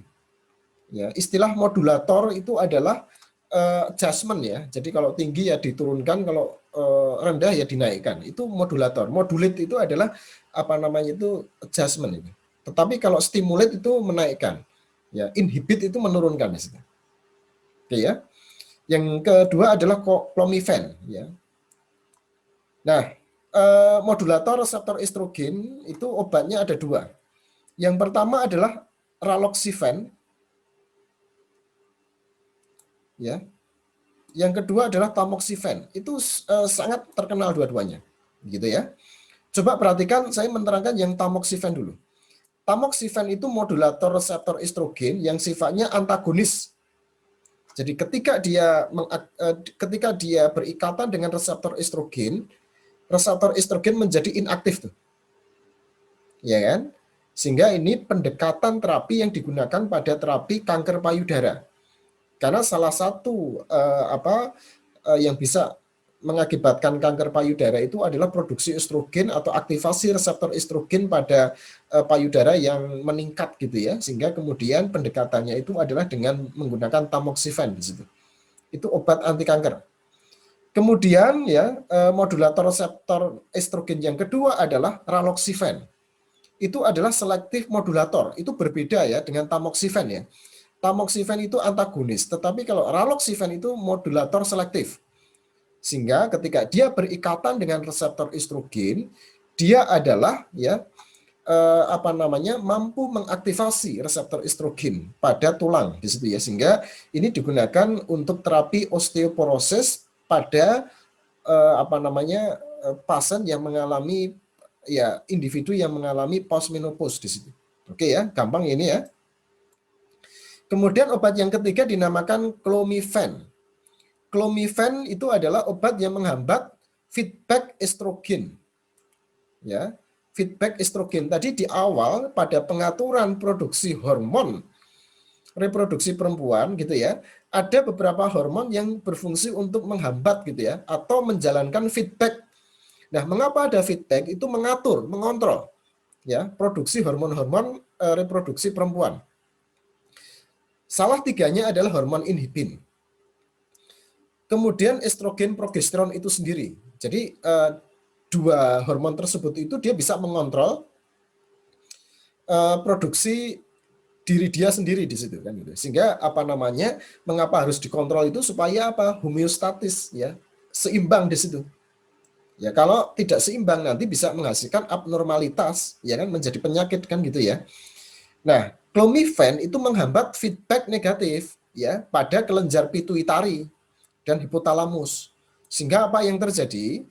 Ya, istilah modulator itu adalah adjustment ya. Jadi kalau tinggi ya diturunkan, kalau rendah ya dinaikkan. Itu modulator. Modulate itu adalah itu adjustment itu. Tetapi kalau stimulate itu menaikkan. Ya, inhibit itu menurunkan di situ. Oke ya. Yang kedua adalah clomiphene ya. Nah, modulator reseptor estrogen itu obatnya ada 2. Yang pertama adalah raloxifene ya. Yang kedua adalah tamoxifen. Itu sangat terkenal dua-duanya. Gitu ya. Coba perhatikan, saya menerangkan yang tamoxifen dulu. Tamoxifen itu modulator reseptor estrogen yang sifatnya antagonis. Jadi ketika dia berikatan dengan reseptor estrogen menjadi inaktif tuh. Ya kan? Sehingga ini pendekatan terapi yang digunakan pada terapi kanker payudara. Karena salah satu yang bisa mengakibatkan kanker payudara itu adalah produksi estrogen atau aktivasi reseptor estrogen pada payudara yang meningkat gitu ya, sehingga kemudian pendekatannya itu adalah dengan menggunakan tamoxifen di situ. Itu obat anti kanker. Kemudian ya modulator reseptor estrogen yang kedua adalah raloxifen. Itu adalah selektif modulator. Itu berbeda ya dengan tamoxifen ya. Tamoxifen itu antagonis, tetapi kalau raloxifen itu modulator selektif. Sehingga ketika dia berikatan dengan reseptor estrogen, dia adalah ya mampu mengaktifasi reseptor estrogen pada tulang di situ ya, sehingga ini digunakan untuk terapi osteoporosis pada pasien yang mengalami ya individu yang mengalami postmenopause di situ. Oke ya, gampang ini ya. Kemudian obat yang ketiga dinamakan clomifen. Clomifen itu adalah obat yang menghambat feedback estrogen. Ya, feedback estrogen tadi di awal pada pengaturan produksi hormon reproduksi perempuan gitu ya, ada beberapa hormon yang berfungsi untuk menghambat gitu ya atau menjalankan feedback. Nah, mengapa ada feedback? Itu mengatur, mengontrol ya produksi hormon-hormon reproduksi perempuan. Salah tiganya adalah hormon inhibin. Kemudian estrogen progesteron itu sendiri. Jadi dua hormon tersebut itu dia bisa mengontrol produksi diri dia sendiri di situ kan gitu. Sehingga mengapa harus dikontrol itu supaya homeostatis ya, seimbang di situ. Ya kalau tidak seimbang nanti bisa menghasilkan abnormalitas ya kan, menjadi penyakit kan gitu ya. Nah, clomifen itu menghambat feedback negatif ya pada kelenjar pituitari dan hipotalamus. Sehingga apa yang terjadi?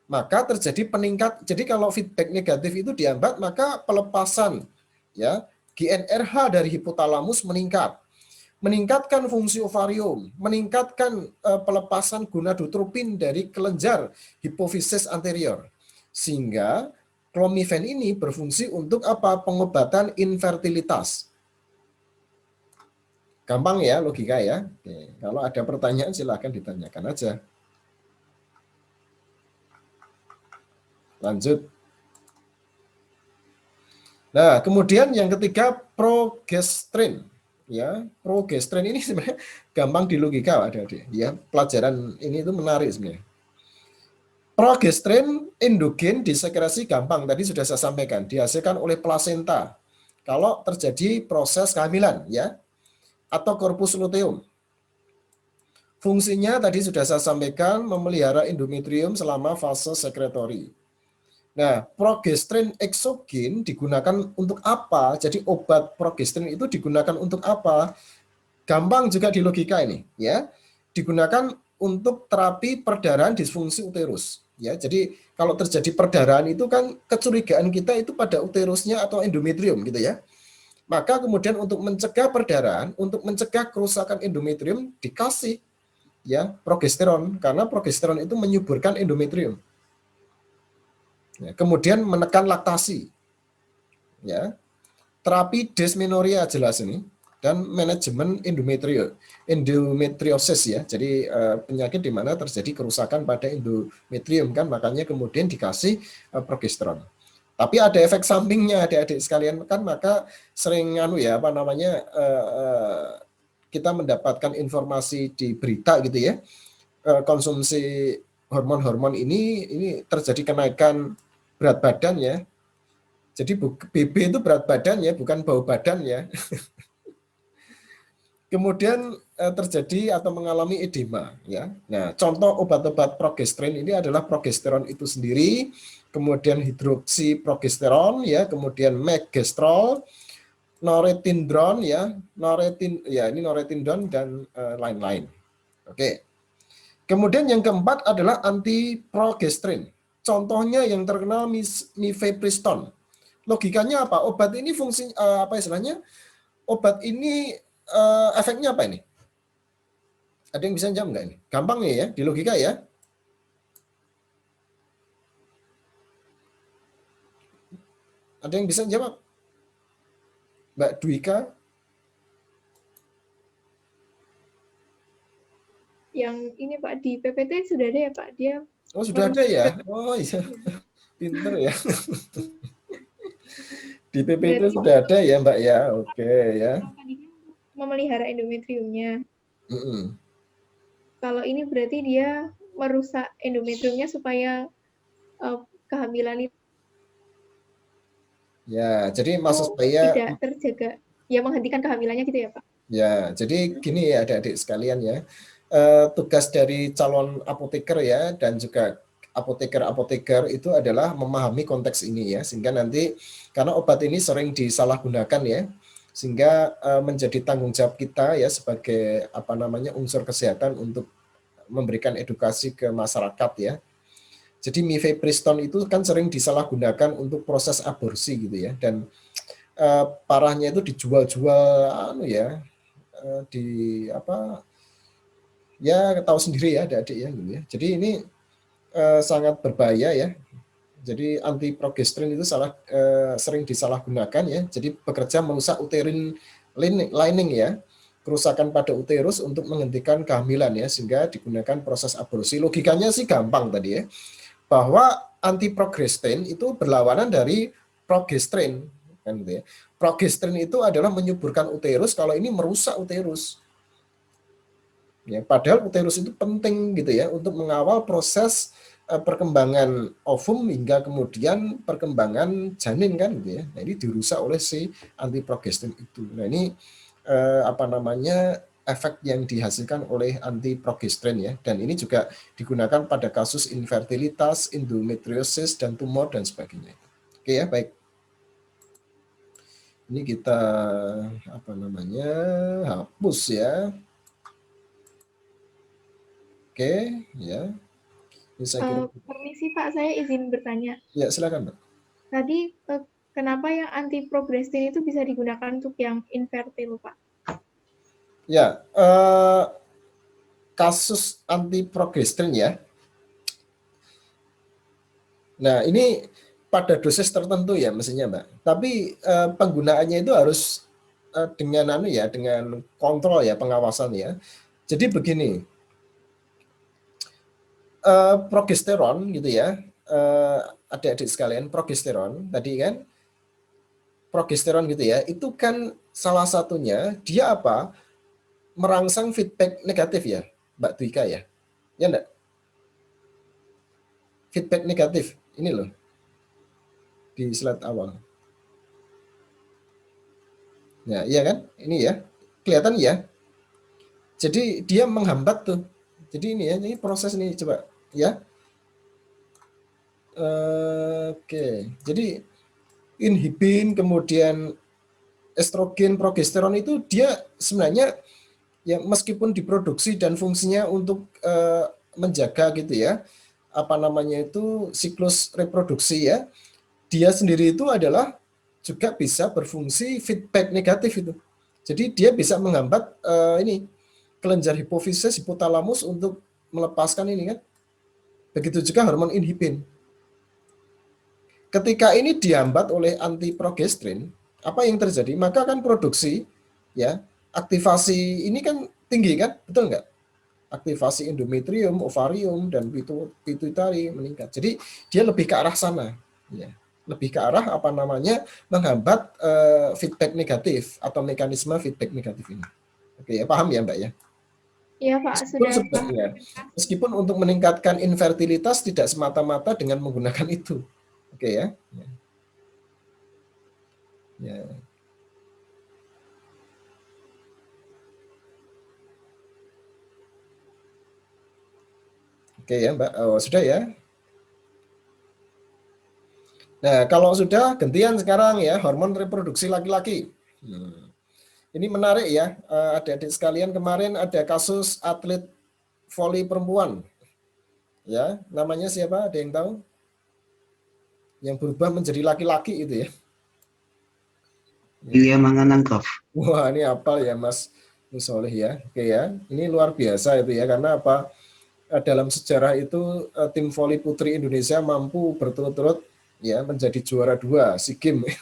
Maka terjadi peningkat. Jadi kalau feedback negatif itu dihambat, maka pelepasan ya GnRH dari hipotalamus meningkat. Meningkatkan fungsi ovarium, meningkatkan pelepasan gonadotropin dari kelenjar hipofisis anterior. Sehingga clomifen ini berfungsi untuk pengobatan infertilitas. Gampang ya logika ya. Oke, kalau ada pertanyaan silahkan ditanyakan aja. Lanjut. Nah, kemudian yang ketiga progesterin. Ya, progesterin ini sebenarnya gampang di logika, adik-adik. Ya, pelajaran ini itu menarik sebenarnya. Progesterin endogen disekresi gampang, tadi sudah saya sampaikan, dihasilkan oleh plasenta. Kalau terjadi proses kehamilan, ya, atau corpus luteum. Fungsinya tadi sudah saya sampaikan, memelihara endometrium selama fase sekretori. Nah, progesterin eksogen digunakan untuk apa? Jadi obat progesterin itu digunakan untuk apa? Gampang juga di logika ini, ya. Digunakan untuk terapi perdarahan disfungsi uterus, ya. Jadi kalau terjadi perdarahan itu kan kecurigaan kita itu pada uterusnya atau endometrium gitu ya. Maka kemudian untuk mencegah perdarahan, untuk mencegah kerusakan endometrium dikasih ya progesteron, karena progesteron itu menyuburkan endometrium. Ya, kemudian menekan laktasi. Ya. Terapi dysmenorrhea jelas ini dan manajemen endometriosis ya. Jadi penyakit di mana terjadi kerusakan pada endometrium kan, makanya kemudian dikasih progesteron. Tapi ada efek sampingnya adik-adik sekalian kan, maka sering kita mendapatkan informasi di berita gitu ya. Konsumsi hormon-hormon ini terjadi kenaikan berat badan ya. Jadi BB itu berat badan ya, bukan bau badan ya. Kemudian terjadi atau mengalami edema ya. Nah, contoh obat-obat progesterin ini adalah progesteron itu sendiri, kemudian hidroksiprogesteron ya, kemudian megestrol, noretindron ya, ini noretindron dan lain-lain. Oke. Kemudian yang keempat adalah antiprogesterin. Contohnya yang terkenal mifepriston. Logikanya apa? Obat ini fungsi istilahnya? Obat ini efeknya apa ini? Ada yang bisa jawab nggak ini? Gampang nih ya, di logika ya. Ada yang bisa jawab? Mbak Dwika? Yang ini Pak, di PPT sudah ada ya Pak, dia Oh, sudah ada merumuskan. ya? Oh iya, Ya. pinter ya. Di PPT Berarti sudah ada ya Mbak ya? Oke ya. kalau tadi kan memelihara endometriumnya. Mm-mm. Kalau ini berarti dia merusak endometriumnya supaya kehamilan itu Ya, jadi maksud saya, tidak terjaga. Ya menghentikan kehamilannya gitu ya Pak. ya, jadi gini ya adik-adik sekalian ya, tugas dari calon apoteker ya dan juga apoteker-apoteker itu adalah memahami konteks ini ya, sehingga nanti karena obat ini sering disalahgunakan ya, sehingga menjadi tanggung jawab kita ya sebagai apa namanya unsur kesehatan untuk memberikan edukasi ke masyarakat ya. Jadi mifepriston itu kan sering disalahgunakan untuk proses aborsi gitu ya, dan parahnya itu dijual-jual anu ya, di apa ya tahu sendiri ya adik-adik ya gitu ya. Jadi ini sangat berbahaya ya. Jadi antiprogesterin itu sering disalahgunakan ya. Jadi bekerja merusak uterine lining ya. Kerusakan pada uterus untuk menghentikan kehamilan ya sehingga digunakan proses aborsi. Logikanya sih gampang tadi ya. Bahwa antiprogesterin itu berlawanan dari progesterin kan gitu ya. Progesterin itu adalah menyuburkan uterus, kalau ini merusak uterus. Ya, padahal uterus itu penting gitu ya untuk mengawal proses perkembangan ovum hingga kemudian perkembangan janin kan gitu ya. Nah, ini dirusak oleh si antiprogesterin itu. Nah, ini apa namanya efek yang dihasilkan oleh antiprogesterin ya. Dan ini juga digunakan pada kasus infertilitas, endometriosis dan tumor dan sebagainya. Oke ya, baik. Ini kita apa namanya hapus ya. Oke, ya. Ini saya kira Permisi Pak, saya izin bertanya. ya silakan, Mbak. Tadi kenapa yang antiprogesterin itu bisa digunakan untuk yang infertil Pak? Ya, kasus antiprogesterin ya. Nah, ini pada dosis tertentu ya mestinya, Mbak. Tapi penggunaannya itu harus dengan anu ya, dengan kontrol ya, pengawasan ya. Jadi begini, progesteron gitu ya, adik-adik sekalian, progesteron tadi kan, progesteron gitu ya, itu kan salah satunya dia apa? Merangsang feedback negatif ya, Mbak Dwika ya. Ya enggak? Feedback negatif. Ini loh di slide awal. Ya, iya kan? Ini ya. Kelihatan ya. Jadi dia menghambat tuh. Jadi ini ya, ini proses ini coba ya. Oke. Jadi inhibin kemudian estrogen, progesteron itu dia sebenarnya ya meskipun diproduksi dan fungsinya untuk menjaga gitu ya. Apa namanya itu siklus reproduksi ya. Dia sendiri itu adalah juga bisa berfungsi feedback negatif itu. Jadi dia bisa menghambat ini kelenjar hipofisis, hipotalamus untuk melepaskan ini kan. Begitu juga hormon inhibin. Ketika ini dihambat oleh antiprogesterin, apa yang terjadi? Maka kan produksi ya, aktivasi ini kan tinggi kan? Betul nggak? Aktivasi endometrium, ovarium dan pituitari meningkat. Jadi dia lebih ke arah sana ya. Lebih ke arah apa namanya? Menghambat feedback negatif atau mekanisme feedback negatif ini. Oke, ya paham ya, Mbak ya? Iya Pak, Meskipun sudah paham. sebenarnya, meskipun untuk meningkatkan infertilitas tidak semata-mata dengan menggunakan itu. Oke ya. Ya. Oke ya, Mbak. Oh, sudah ya. Nah, kalau sudah gantian sekarang ya hormon reproduksi laki-laki. Ini menarik ya, adik-adik sekalian, kemarin ada kasus atlet voli perempuan. Ya, namanya siapa? Ada yang tahu? Yang berubah menjadi laki-laki itu ya. Iya, Manganangkov. Wah, ini apal ya Mas Musoleh ya. Oke ya, ini luar biasa itu ya, karena apa? Dalam sejarah itu tim voli putri Indonesia mampu berturut-turut ya menjadi juara 2 SEA Games.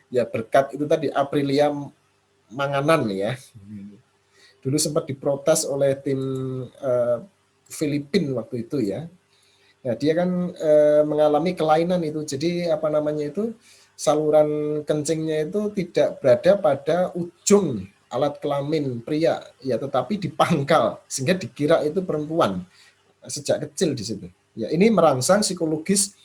Ya berkat itu tadi Aprilia Manganan ya. dulu sempat diprotes oleh tim Filipina waktu itu ya. Nah, dia kan mengalami kelainan itu. Jadi apa namanya itu, saluran kencingnya itu tidak berada pada ujung alat kelamin pria ya, tetapi di pangkal sehingga dikira itu perempuan sejak kecil di situ. Ya, ini merangsang psikologis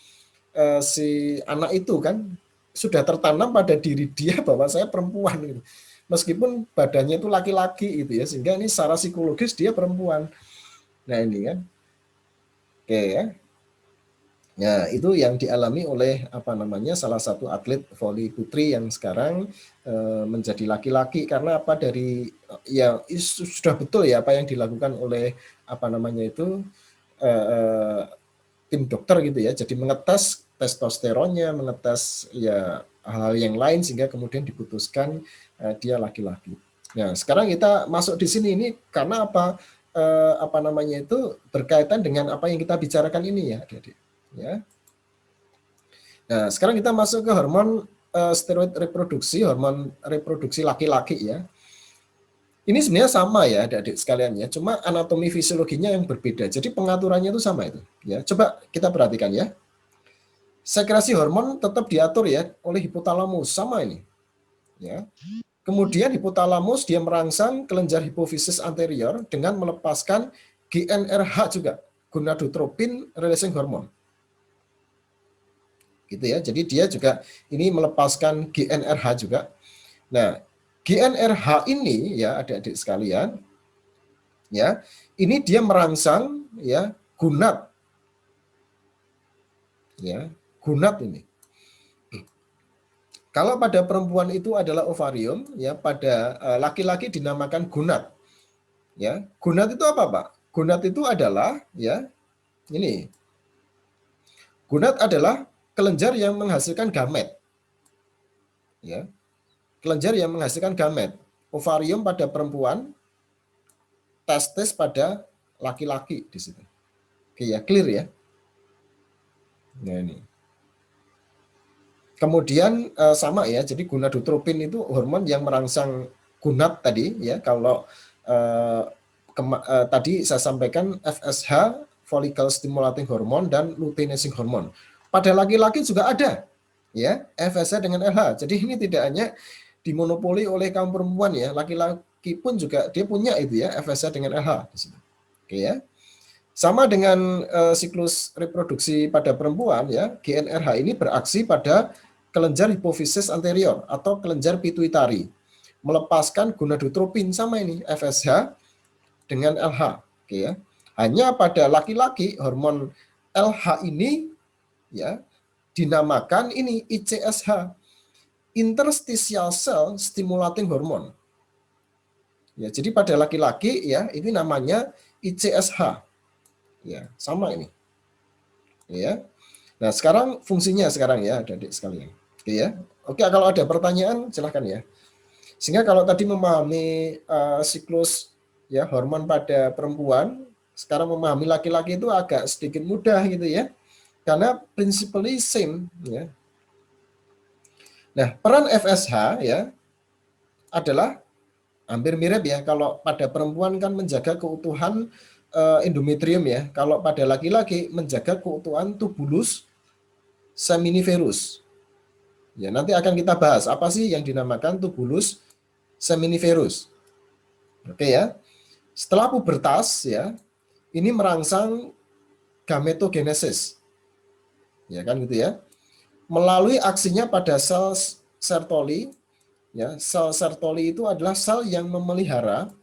si anak itu kan, sudah tertanam pada diri dia bahwa saya perempuan gitu. Meskipun badannya itu laki-laki itu ya, sehingga ini secara psikologis dia perempuan. Nah, ini kan. Oke ya. Ya, itu yang dialami oleh apa namanya salah satu atlet voli putri yang sekarang menjadi laki-laki karena apa, dari ya sudah betul ya apa yang dilakukan oleh apa namanya itu tim dokter gitu ya. Jadi mengetes testosteronnya, mengetes ya hal-hal yang lain sehingga kemudian diputuskan dia laki-laki. Nah, sekarang kita masuk di sini ini karena apa, apa namanya itu berkaitan dengan apa yang kita bicarakan ini ya, adik-adik. Ya. Nah, sekarang kita masuk ke hormon steroid reproduksi, hormon reproduksi laki-laki ya. Ini sebenarnya sama ya adik-adik sekalian ya, cuma anatomi fisiologinya yang berbeda. Jadi pengaturannya itu sama itu. Ya, coba kita perhatikan ya. Sekresi hormon tetap diatur ya oleh hipotalamus, sama ini. Ya. Kemudian hipotalamus dia merangsang kelenjar hipofisis anterior dengan melepaskan GnRH juga, gonadotropin releasing hormone. Gitu ya. Jadi dia juga ini melepaskan GnRH juga. Nah, GnRH ini ya adik-adik sekalian, ya, ini dia merangsang ya gonad, ya, gonad ini. Kalau pada perempuan itu adalah ovarium, ya, pada laki-laki dinamakan gonad. Ya, gonad itu apa, Pak? Gonad itu adalah ya ini. Gonad adalah kelenjar yang menghasilkan gamet. Ya. Kelenjar yang menghasilkan gamet. Ovarium pada perempuan, testis pada laki-laki di situ. Oke ya, clear ya. Nah, ini. Kemudian sama ya, jadi gonadotropin itu hormon yang merangsang gonad tadi ya. Kalau tadi saya sampaikan FSH, follicle stimulating hormone dan luteinizing hormone. Pada laki-laki juga ada ya, FSH dengan LH. Jadi ini tidak hanya dimonopoli oleh kaum perempuan ya, laki-laki pun juga dia punya itu ya, FSH dengan LH di situ. Oke ya. Sama dengan siklus reproduksi pada perempuan ya, GnRH ini beraksi pada kelenjar hipofisis anterior atau kelenjar pituitari, melepaskan gonadotropin, sama ini FSH dengan LH. Oke ya. Hanya pada laki-laki hormon LH ini ya dinamakan ini ICSH, interstitial cell stimulating hormone. Ya, jadi pada laki-laki ya ini namanya ICSH. Ya, sama ini. Ya. Nah, sekarang fungsinya sekarang ya, adik-adik sekalian. Oke ya. Oke, kalau ada pertanyaan silahkan ya. Sehingga kalau tadi memahami siklus ya hormon pada perempuan, sekarang memahami laki-laki itu agak sedikit mudah gitu ya. Karena principally same ya. Nah, peran FSH ya adalah hampir mirip ya. Kalau pada perempuan kan menjaga keutuhan endometrium ya. Kalau pada laki-laki menjaga keutuhan tubulus seminiferus. Ya, nanti akan kita bahas apa sih yang dinamakan tubulus seminiferus. Oke ya. Setelah pubertas ya, ini merangsang gametogenesis. Ya kan gitu ya. Melalui aksinya pada sel Sertoli, ya, sel Sertoli itu adalah sel yang memelihara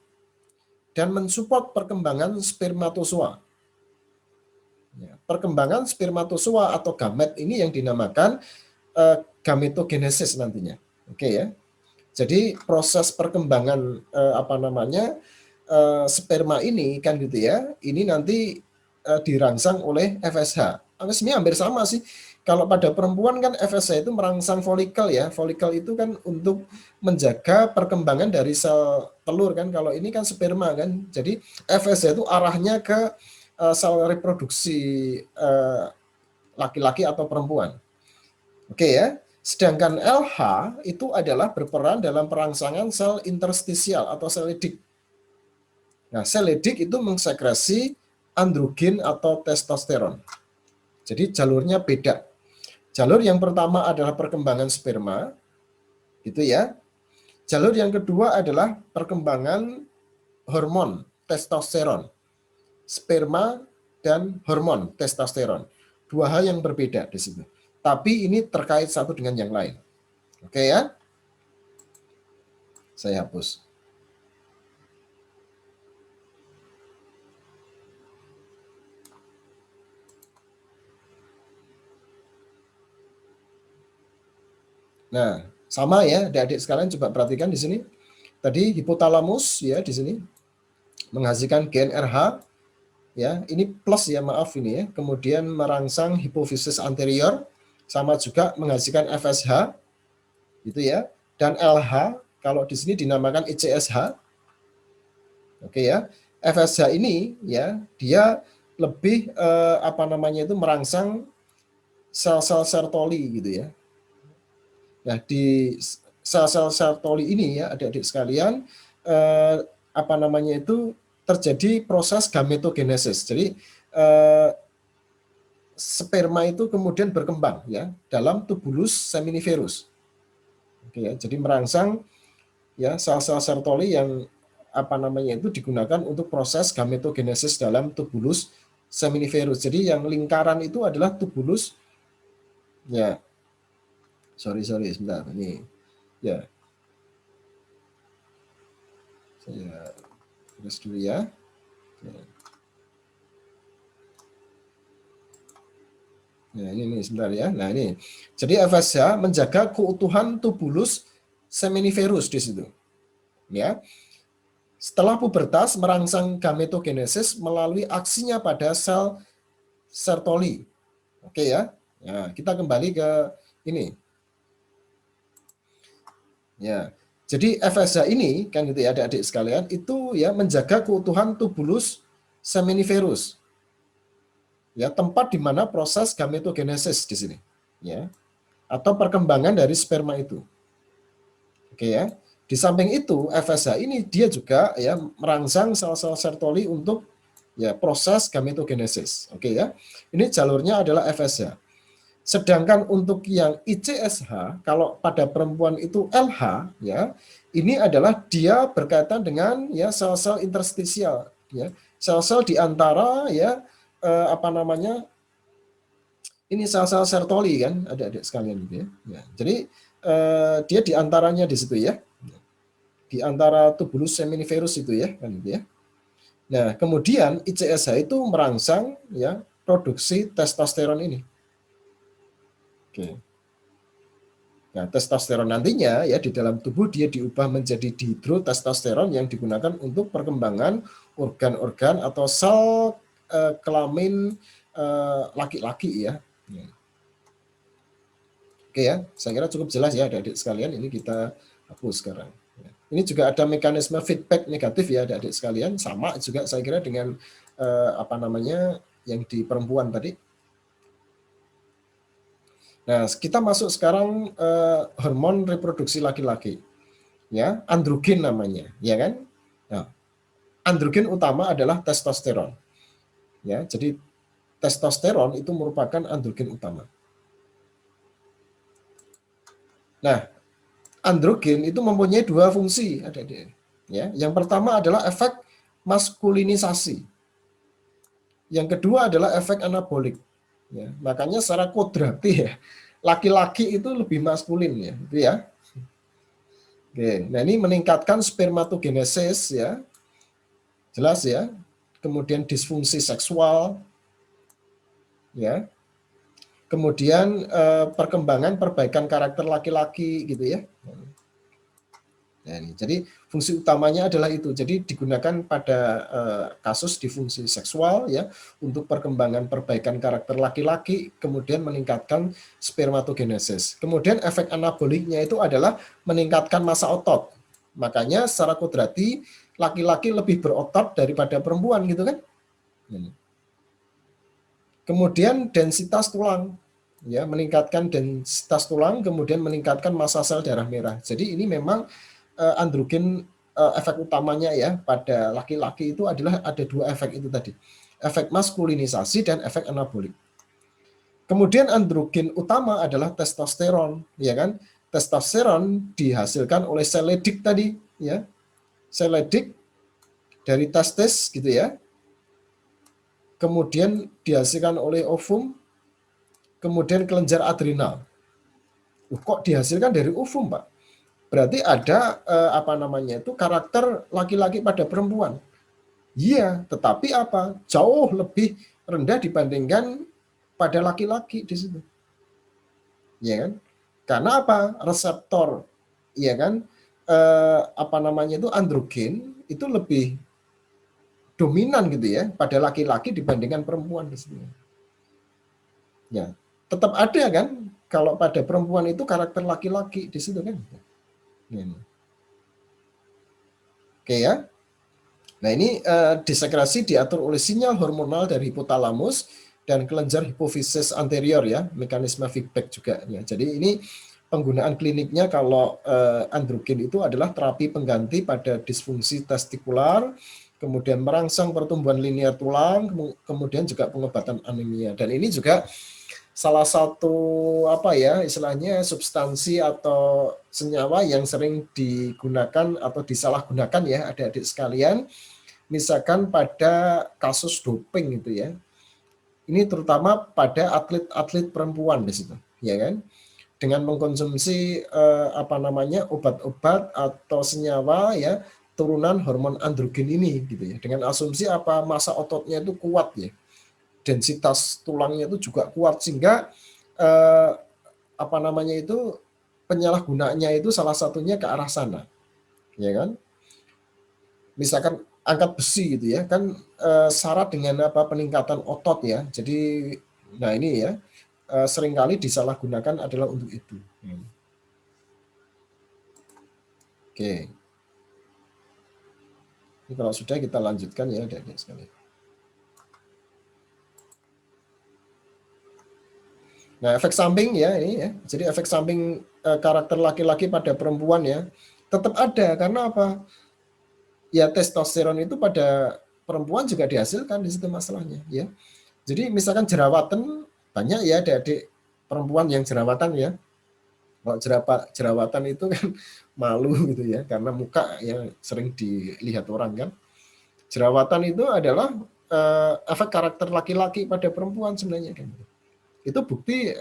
dan mensupport perkembangan spermatozoa. Ya, perkembangan spermatozoa atau gamet ini yang dinamakan gametogenesis nantinya. Oke ya. Jadi proses perkembangan apa namanya sperma ini kan gitu ya. Ini nanti dirangsang oleh FSH. Sebenarnya hampir sama sih. Kalau pada perempuan kan FSH itu merangsang folikel ya. Folikel itu kan untuk menjaga perkembangan dari sel telur kan. Kalau ini kan sperma kan. Jadi FSH itu arahnya ke sel reproduksi laki-laki atau perempuan. Oke ya. Sedangkan LH itu adalah berperan dalam perangsangan sel interstisial atau sel lidik. Nah, sel Leydig itu mengsekresi androgen atau testosteron. Jadi jalurnya beda. Jalur yang pertama adalah perkembangan sperma, gitu ya. Jalur yang kedua adalah perkembangan hormon testosteron. Sperma dan hormon testosteron. Dua hal yang berbeda di situ. Tapi ini terkait satu dengan yang lain. Oke ya? Saya hapus. Nah, sama ya, adik-adik sekalian coba perhatikan di sini. Tadi hipotalamus ya di sini menghasilkan GnRH ya, ini plus ya, maaf ini ya. Kemudian merangsang hipofisis anterior sama juga menghasilkan FSH gitu ya. Dan LH kalau di sini dinamakan ICSH. Oke ya. FSH ini ya, dia lebih merangsang sel-sel Sertoli gitu ya. Nah, di sel-sel Sertoli ini ya, adik-adik sekalian, terjadi proses gametogenesis. Jadi sperma itu kemudian berkembang ya dalam tubulus seminiferus. Oke ya, jadi merangsang ya sel-sel Sertoli yang digunakan untuk proses gametogenesis dalam tubulus seminiferus. Jadi yang lingkaran itu adalah tubulus ya. Sorry sebentar ini ya. Saya tulis dulu ya. Nah, ini sebentar ya. Nah, ini. Jadi FSH menjaga keutuhan tubulus seminiferus di situ. Ya. Setelah pubertas merangsang gametogenesis melalui aksinya pada sel Sertoli. Oke ya. Nah, kita kembali ke ini. Ya. Jadi FSH ini kan gitu ya adik-adik sekalian itu ya menjaga keutuhan tubulus seminiferus. Ya, tempat di mana proses gametogenesis di sini. Ya. Atau perkembangan dari sperma itu. Oke ya. Di samping itu, FSH ini dia juga ya merangsang sel-sel Sertoli untuk ya proses gametogenesis. Oke ya. Ini jalurnya adalah FSH. Sedangkan untuk yang ICSH, kalau pada perempuan itu LH ya, ini adalah dia berkaitan dengan ya sel-sel interstisial ya. Sel-sel di antara ya ini sel-sel Sertoli kan, adik-adik sekalian gitu ya. Ya. Jadi dia di antaranya di situ ya. Di antara tubulus seminiferus itu ya kan gitu ya. Nah, kemudian ICSH itu merangsang ya produksi testosteron ini. Oke. Nah, testosteron nantinya ya di dalam tubuh dia diubah menjadi dihidrotestosteron yang digunakan untuk perkembangan organ-organ atau sel kelamin laki-laki ya. Oke ya, saya kira cukup jelas ya adik-adik sekalian. Ini kita hapus sekarang. Ini juga ada mekanisme feedback negatif ya adik-adik sekalian, sama juga saya kira dengan yang di perempuan tadi. Nah, kita masuk sekarang hormon reproduksi laki-laki. Ya, androgen namanya, ya kan? Nah, androgen utama adalah testosteron. Ya, jadi testosteron itu merupakan androgen utama. Nah, androgen itu mempunyai dua fungsi, adik-adik. Ya, yang pertama adalah efek maskulinisasi. Yang kedua adalah efek anabolik. Ya, makanya secara kodrati ya, laki-laki itu lebih maskulin ya, gitu ya. Oke, nah ini meningkatkan spermatogenesis ya, jelas ya. Kemudian disfungsi seksual, ya. Kemudian perkembangan perbaikan karakter laki-laki gitu ya. Nah, ini. Jadi fungsi utamanya adalah itu. Jadi digunakan pada kasus disfungsi seksual ya untuk perkembangan perbaikan karakter laki-laki, kemudian meningkatkan spermatogenesis. Kemudian efek anaboliknya itu adalah meningkatkan massa otot. Makanya secara kodrati laki-laki lebih berotot daripada perempuan gitu kan. Kemudian densitas tulang ya, meningkatkan densitas tulang, kemudian meningkatkan massa sel darah merah. Jadi ini memang androgen efek utamanya ya pada laki-laki itu adalah ada 2 efek itu tadi. Efek maskulinisasi dan efek anabolik. Kemudian androgen utama adalah testosteron, ya kan? Testosteron dihasilkan oleh sel Leydig tadi, ya. Sel Leydig dari testis gitu ya. Kemudian dihasilkan oleh ovum, kemudian kelenjar adrenal. Kok dihasilkan dari ovum, Pak? Berarti ada apa namanya itu karakter laki-laki pada perempuan. Iya, tetapi apa? Jauh lebih rendah dibandingkan pada laki-laki di situ. Ya kan? Karena apa? Reseptor, ya kan? Apa namanya itu androgen itu lebih dominan gitu ya pada laki-laki dibandingkan perempuan di sini. Ya, tetap ada kan? Kalau pada perempuan itu karakter laki-laki di situ kan? Ya. Oke ya. Nah ini disekresi diatur oleh sinyal hormonal dari hipotalamus dan kelenjar hipofisis anterior ya, mekanisme feedback juga ya. Jadi ini penggunaan kliniknya kalau androgen itu adalah terapi pengganti pada disfungsi testikular, kemudian merangsang pertumbuhan linear tulang, kemudian juga pengobatan anemia. Dan ini juga salah satu apa ya istilahnya substansi atau senyawa yang sering digunakan atau disalahgunakan ya adik-adik sekalian, misalkan pada kasus doping gitu ya. Ini terutama pada atlet-atlet perempuan di situ, ya kan? Dengan mengkonsumsi apa namanya obat-obat atau senyawa ya turunan hormon androgen ini gitu ya. Dengan asumsi apa massa ototnya itu kuat ya. Densitas tulangnya itu juga kuat sehingga apa namanya itu penyalahgunaannya itu salah satunya ke arah sana, ya kan? Misalkan angkat besi gitu ya, kan syarat dengan apa peningkatan otot ya. Jadi, nah ini ya seringkali disalahgunakan adalah untuk itu. Oke, ini kalau sudah kita lanjutkan ya adik-adik sekalian. Nah, efek samping ya ini ya. Jadi efek samping karakter laki-laki pada perempuan ya tetap ada karena apa? Ya testosteron itu pada perempuan juga dihasilkan di situ masalahnya ya. Jadi misalkan jerawatan banyak ya adik-adik perempuan yang jerawatan ya. Kalau jerawatan itu kan malu gitu ya karena muka yang sering dilihat orang kan. Jerawatan itu adalah efek karakter laki-laki pada perempuan sebenarnya kan. Itu bukti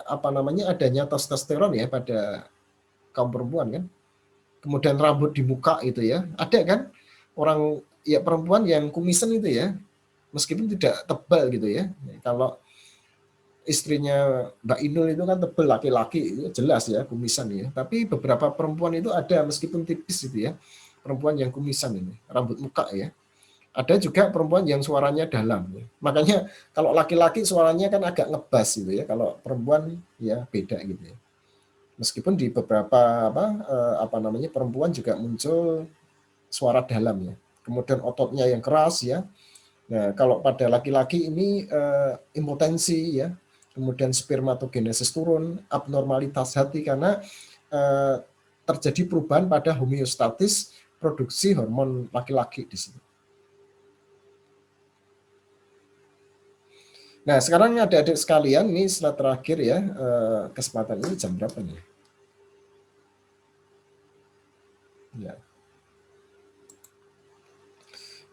apa namanya adanya testosteron ya pada kaum perempuan kan. Kemudian rambut di muka itu ya, ada kan orang ya perempuan yang kumisan itu ya, meskipun tidak tebal gitu ya. Kalau istrinya Mbak Inul itu kan tebal laki-laki itu jelas ya kumisan ya. Tapi beberapa perempuan itu ada meskipun tipis itu ya, perempuan yang kumisan ini, rambut muka ya. Ada juga perempuan yang suaranya dalam. Ya. Makanya kalau laki-laki suaranya kan agak ngebas gitu ya. Kalau perempuan ya beda gitu ya. Meskipun di beberapa apa namanya perempuan juga muncul suara dalam ya. Kemudian ototnya yang keras ya. Nah, kalau pada laki-laki ini impotensi ya. Kemudian spermatogenesis turun, abnormalitas hati karena terjadi perubahan pada homeostatis produksi hormon laki-laki di sini. Nah, sekarang adik-adik sekalian, ini slide terakhir ya, kesempatan ini jam berapa nih? Ya.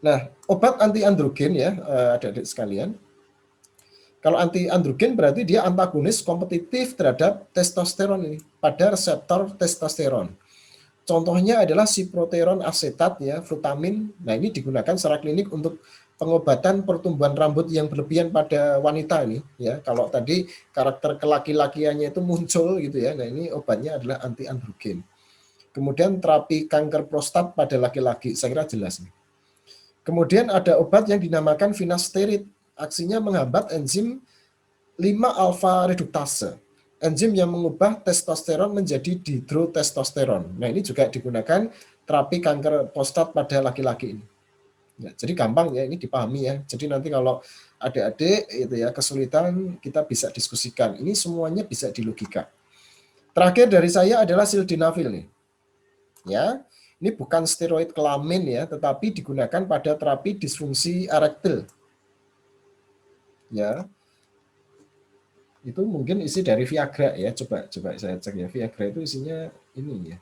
Nah, obat anti androgen ya, adik-adik sekalian. Kalau anti androgen berarti dia antagonis kompetitif terhadap testosteron ini pada reseptor testosteron. Contohnya adalah siproteron asetat ya, flutamin. Nah, ini digunakan secara klinik untuk pengobatan pertumbuhan rambut yang berlebihan pada wanita ini ya. Kalau tadi karakter kelaki-lakiannya itu muncul gitu ya. Nah, ini obatnya adalah anti androgen. Kemudian terapi kanker prostat pada laki-laki, saya kira jelas nih. Kemudian ada obat yang dinamakan finasterid. Aksinya menghambat enzim 5-alfa reduktase. Enzim yang mengubah testosteron menjadi dihidrotestosteron. Nah, ini juga digunakan terapi kanker prostat pada laki-laki ini. Ya, jadi gampang ya ini dipahami ya. Jadi nanti kalau adik-adik itu ya kesulitan kita bisa diskusikan. Ini semuanya bisa dilogika. Terakhir dari saya adalah sildenafil nih. Ya. Ini bukan steroid kelamin ya, tetapi digunakan pada terapi disfungsi erektil. Ya, itu mungkin isi dari Viagra ya. Coba saya cek ya. Viagra itu isinya ini ya.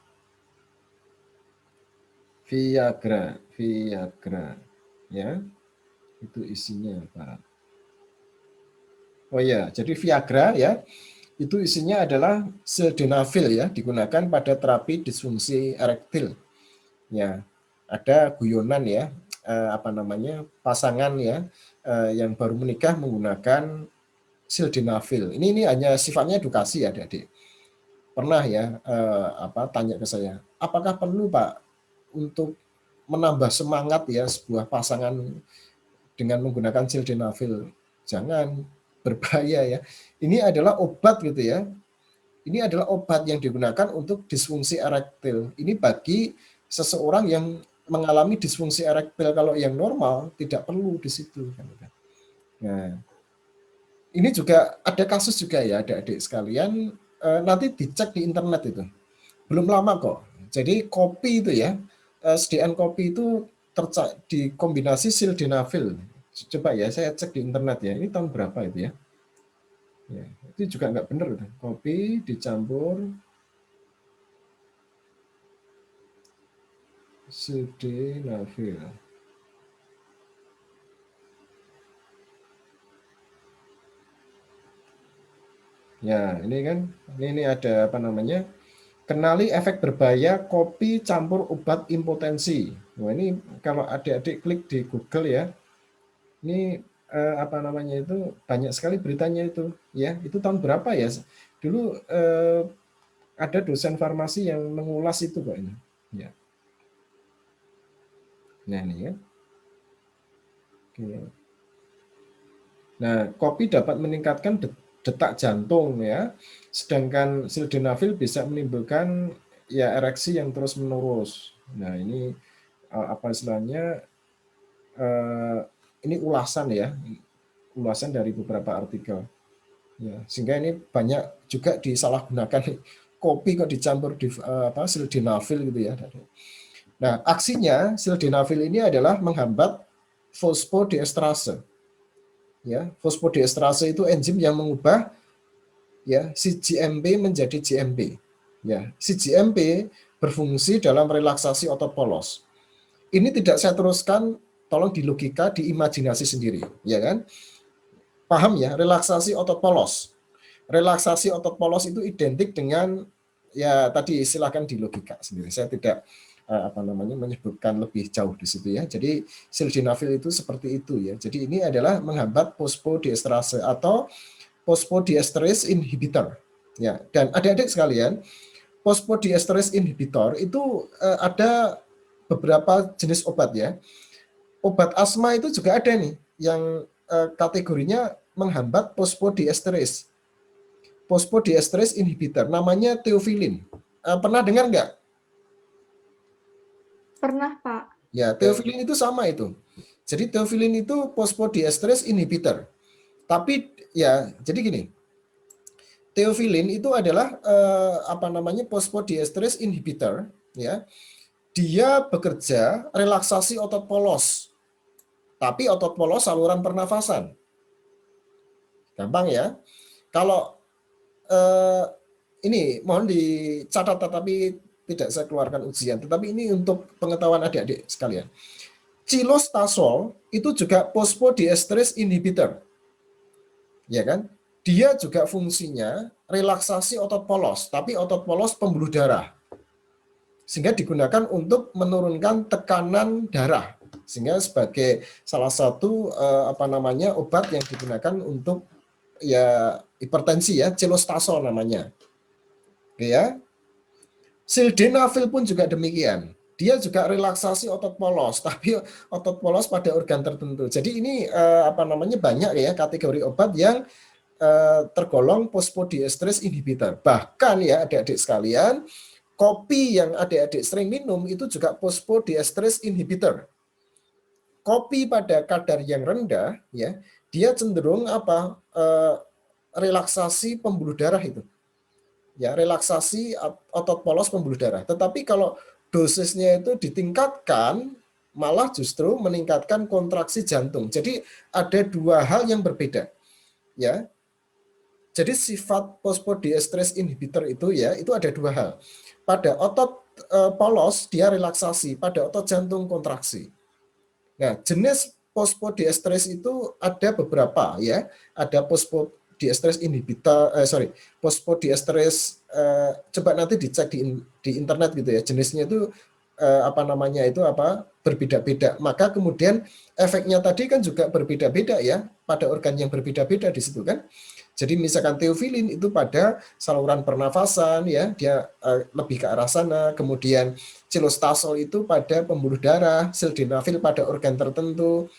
Viagra, ya. Itu isinya apa? Oh ya, jadi Viagra ya. Itu isinya adalah sildenafil ya, digunakan pada terapi disfungsi erektil. Ya, ada guyonan ya, apa namanya, pasangan ya yang baru menikah menggunakan sildenafil. Ini hanya sifatnya edukasi ya, adik-adik. Pernah ya tanya ke saya, apakah perlu Pak untuk menambah semangat ya sebuah pasangan dengan menggunakan sildenafil? Jangan, berbahaya ya. Ini adalah obat gitu ya. Ini adalah obat yang digunakan untuk disfungsi erektil. Ini bagi seseorang yang mengalami disfungsi erektil. Kalau yang normal tidak perlu di situ. Nah, ini juga ada kasus juga ya adik-adik sekalian. Nanti dicek di internet itu. Belum lama kok. Jadi kopi itu ya, sediaan kopi itu dikombinasi sildenafil. Coba ya saya cek di internet ya. Ini tahun berapa itu ya? Ya, itu juga nggak benar. Kopi dicampur sildenafil. Ya, ini kan, ini ada apa namanya? Kenali efek berbahaya kopi campur obat impotensi. Nah, ini kalau adik-adik klik di Google ya, ini apa namanya itu banyak sekali beritanya itu. Ya, itu tahun berapa ya? Dulu ada dosen farmasi yang mengulas itu kok ini. Ya. Nah ini ya. Oke. Nah, kopi dapat meningkatkan detak jantung ya, sedangkan sildenafil bisa menimbulkan ya ereksi yang terus menerus. Nah ini apa istilahnya? Ini ulasan ya, ulasan dari beberapa artikel. Ya, sehingga ini banyak juga disalahgunakan kopi kok dicampur di sildenafil gitu ya. Nah, aksinya sildenafil ini adalah menghambat fosfodiesterase. Ya, fosfodiesterase itu enzim yang mengubah ya si GMP menjadi GMP. Ya, si GMP berfungsi dalam relaksasi otot polos. Ini tidak saya teruskan, tolong di logika, di imajinasi sendiri, ya kan? Paham ya, relaksasi otot polos. Relaksasi otot polos itu identik dengan ya tadi silakan di logika sendiri. Saya tidak apa namanya menyebutkan lebih jauh di situ ya. Jadi sildenafil itu seperti itu ya. Jadi ini adalah menghambat fosfodiesterase atau phosphodiesterase inhibitor. Ya, dan adik-adik sekalian, phosphodiesterase inhibitor itu ada beberapa jenis obat ya. Obat asma itu juga ada nih yang kategorinya menghambat phosphodiesterase. Phosphodiesterase inhibitor namanya teofilin. Pernah dengar nggak? Pernah, Pak. Ya, teofilin itu sama itu. Jadi teofilin itu phosphodiesterase inhibitor. Tapi ya, jadi gini. Teofilin itu adalah apa namanya phosphodiesterase inhibitor ya. Dia bekerja relaksasi otot polos. Tapi otot polos saluran pernafasan. Gampang ya. Kalau ini mohon dicatat tetapi tidak saya keluarkan ujian, tetapi ini untuk pengetahuan adik-adik sekalian. Cilostazol itu juga phosphodiesterase inhibitor. Ya kan? Dia juga fungsinya relaksasi otot polos, tapi otot polos pembuluh darah. Sehingga digunakan untuk menurunkan tekanan darah. Sehingga sebagai salah satu apa namanya obat yang digunakan untuk ya hipertensi ya, cilostazol namanya. Oke ya. Sildenafil pun juga demikian. Dia juga relaksasi otot polos, tapi otot polos pada organ tertentu. Jadi ini apa namanya banyak ya kategori obat yang tergolong phosphodiesterase inhibitor. Bahkan ya adik-adik sekalian, kopi yang adik-adik sering minum itu juga phosphodiesterase inhibitor. Kopi pada kadar yang rendah ya, dia cenderung apa relaksasi pembuluh darah itu. Ya, relaksasi otot polos pembuluh darah. Tetapi kalau dosisnya itu ditingkatkan, malah justru meningkatkan kontraksi jantung. Jadi ada dua hal yang berbeda, ya. Jadi sifat phosphodiesterase inhibitor itu ya, itu ada dua hal. Pada otot polos dia relaksasi, pada otot jantung kontraksi. Nah, jenis phosphodiesterase itu ada beberapa ya. Ada phosphodiesterase inhibitor, phosphodiesterase, coba nanti dicek di internet gitu ya. Jenisnya itu apa namanya itu apa berbeda-beda. Maka kemudian efeknya tadi kan juga berbeda-beda ya pada organ yang berbeda-beda di situ kan. Jadi misalkan teofilin itu pada saluran pernafasan ya, dia lebih ke arah sana. Kemudian cilostazol itu pada pembuluh darah, sildenafil pada organ tertentu.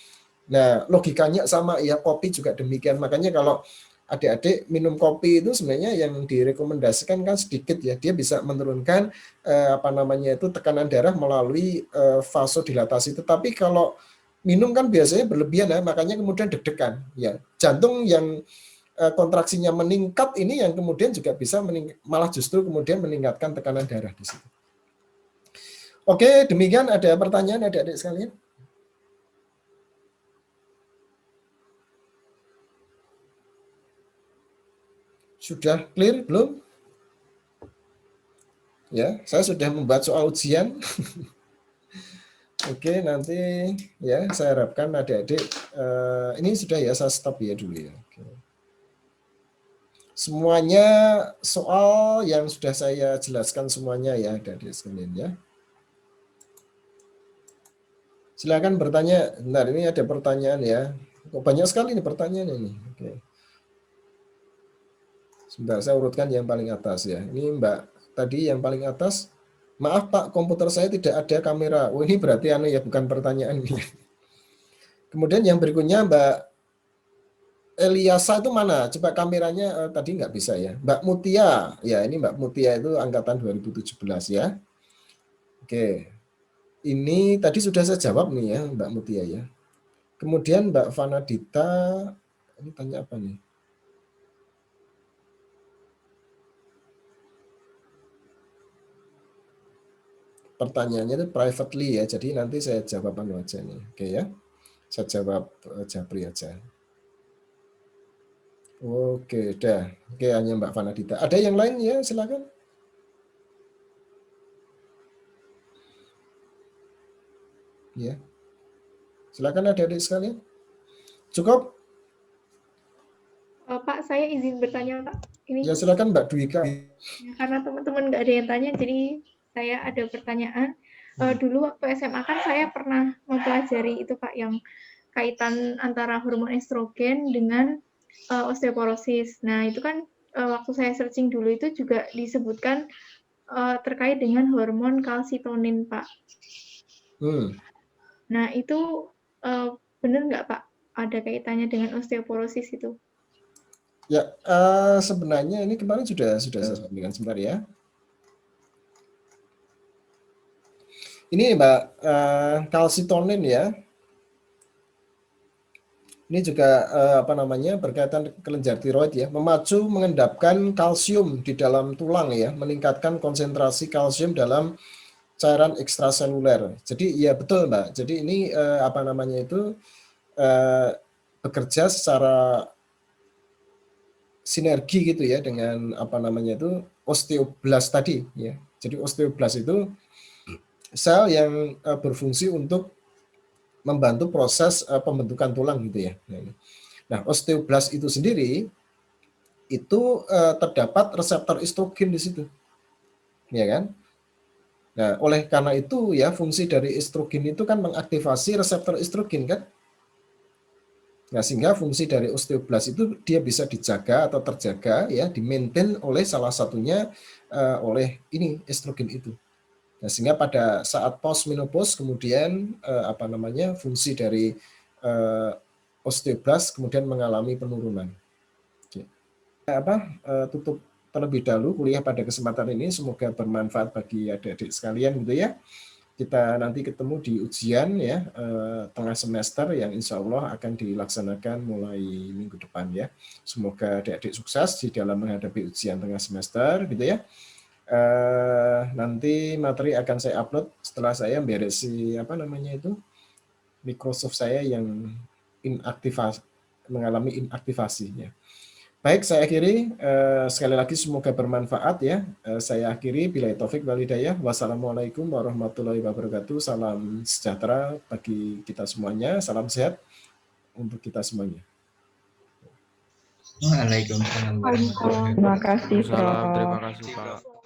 Nah, logikanya sama ya, kopi juga demikian. Makanya kalau adik-adik minum kopi itu sebenarnya yang direkomendasikan kan sedikit ya, dia bisa menurunkan apa namanya itu tekanan darah melalui vasodilatasi. Tetapi kalau minum kan biasanya berlebihan ya, makanya kemudian deg-degan ya. Jantung yang kontraksinya meningkat ini yang kemudian juga bisa malah justru kemudian meningkatkan tekanan darah di situ. Oke, demikian ada pertanyaan adik-adik sekalian? Sudah clear belum? Ya, saya sudah membuat soal ujian. Oke, nanti ya saya harapkan adik-adik ini sudah ya, saya stop ya dulu ya. Oke. Semuanya soal yang sudah saya jelaskan semuanya ya adik-adik sekalian ya. Silakan bertanya. Bentar, ini ada pertanyaan ya. Kok banyak sekali nih pertanyaan ini. Oke. Sebentar, saya urutkan yang paling atas ya. Ini Mbak tadi yang paling atas. Maaf Pak, komputer saya tidak ada kamera. Oh ini berarti ya bukan pertanyaan ini. Kemudian yang berikutnya Mbak Eliasa itu mana? Coba kameranya tadi nggak bisa ya. Mbak Mutia, ya ini Mbak Mutia itu angkatan 2017 ya. Oke, ini tadi sudah saya jawab nih ya Mbak Mutia ya. Kemudian Mbak Vanadita, ini tanya apa nih? Pertanyaannya itu privately ya, jadi nanti saya jawab anu aja nih. Oke ya, saya jawab Japri aja. Oke, udah. Oke, hanya Mbak Vanadita. Ada yang lain ya, silakan. Ya. Silakan adik-adik sekalian. Cukup? Pak, saya izin bertanya, Pak. Ini Ya, silakan Mbak Dwika. karena teman-teman nggak ada yang tanya, jadi saya ada pertanyaan. Dulu waktu SMA kan saya pernah mempelajari itu, Pak, yang kaitan antara hormon estrogen dengan osteoporosis. Nah, itu kan waktu saya searching dulu itu juga disebutkan terkait dengan hormon kalsitonin, Pak. Nah, itu benar nggak, Pak? Ada kaitannya dengan osteoporosis itu? Ya, sebenarnya ini kemarin sudah saya sampaikan sebentar ya. Ini Mbak, kalsitonin ya. Ini juga apa namanya berkaitan kelenjar tiroid ya, memacu mengendapkan kalsium di dalam tulang ya, meningkatkan konsentrasi kalsium dalam cairan ekstraseluler. Jadi iya betul Mbak. Jadi ini apa namanya itu bekerja secara sinergi gitu ya dengan apa namanya itu osteoblast tadi ya. Jadi osteoblast itu sel yang berfungsi untuk membantu proses pembentukan tulang gitu ya. Nah, osteoblast itu sendiri itu terdapat reseptor estrogen di situ. Ya kan? Nah, oleh karena itu ya fungsi dari estrogen itu kan mengaktifasi reseptor estrogen kan? Nah, sehingga fungsi dari osteoblast itu dia bisa dijaga atau terjaga ya, di-maintain oleh salah satunya oleh ini estrogen itu. Nah, sehingga pada saat postmenopause kemudian apa namanya fungsi dari osteoblast kemudian mengalami penurunan. Oke. Tutup terlebih dahulu kuliah pada kesempatan ini, semoga bermanfaat bagi adik-adik sekalian gitu ya. Kita nanti ketemu di ujian ya tengah semester yang insya Allah akan dilaksanakan mulai minggu depan ya. Semoga adik-adik sukses di dalam menghadapi ujian tengah semester gitu ya. Nanti materi akan saya upload setelah saya beresi Microsoft saya yang mengalami inaktivasinya. Baik, saya akhiri. Sekali lagi semoga bermanfaat ya. Saya akhiri. Billahi taufik wal hidayah. Wassalamualaikum warahmatullahi wabarakatuh. Salam sejahtera bagi kita semuanya. Salam sehat untuk kita semuanya. Waalaikumsalam warahmatullahi wabarakatuh. Terima kasih, Prof. Terima kasih Pak.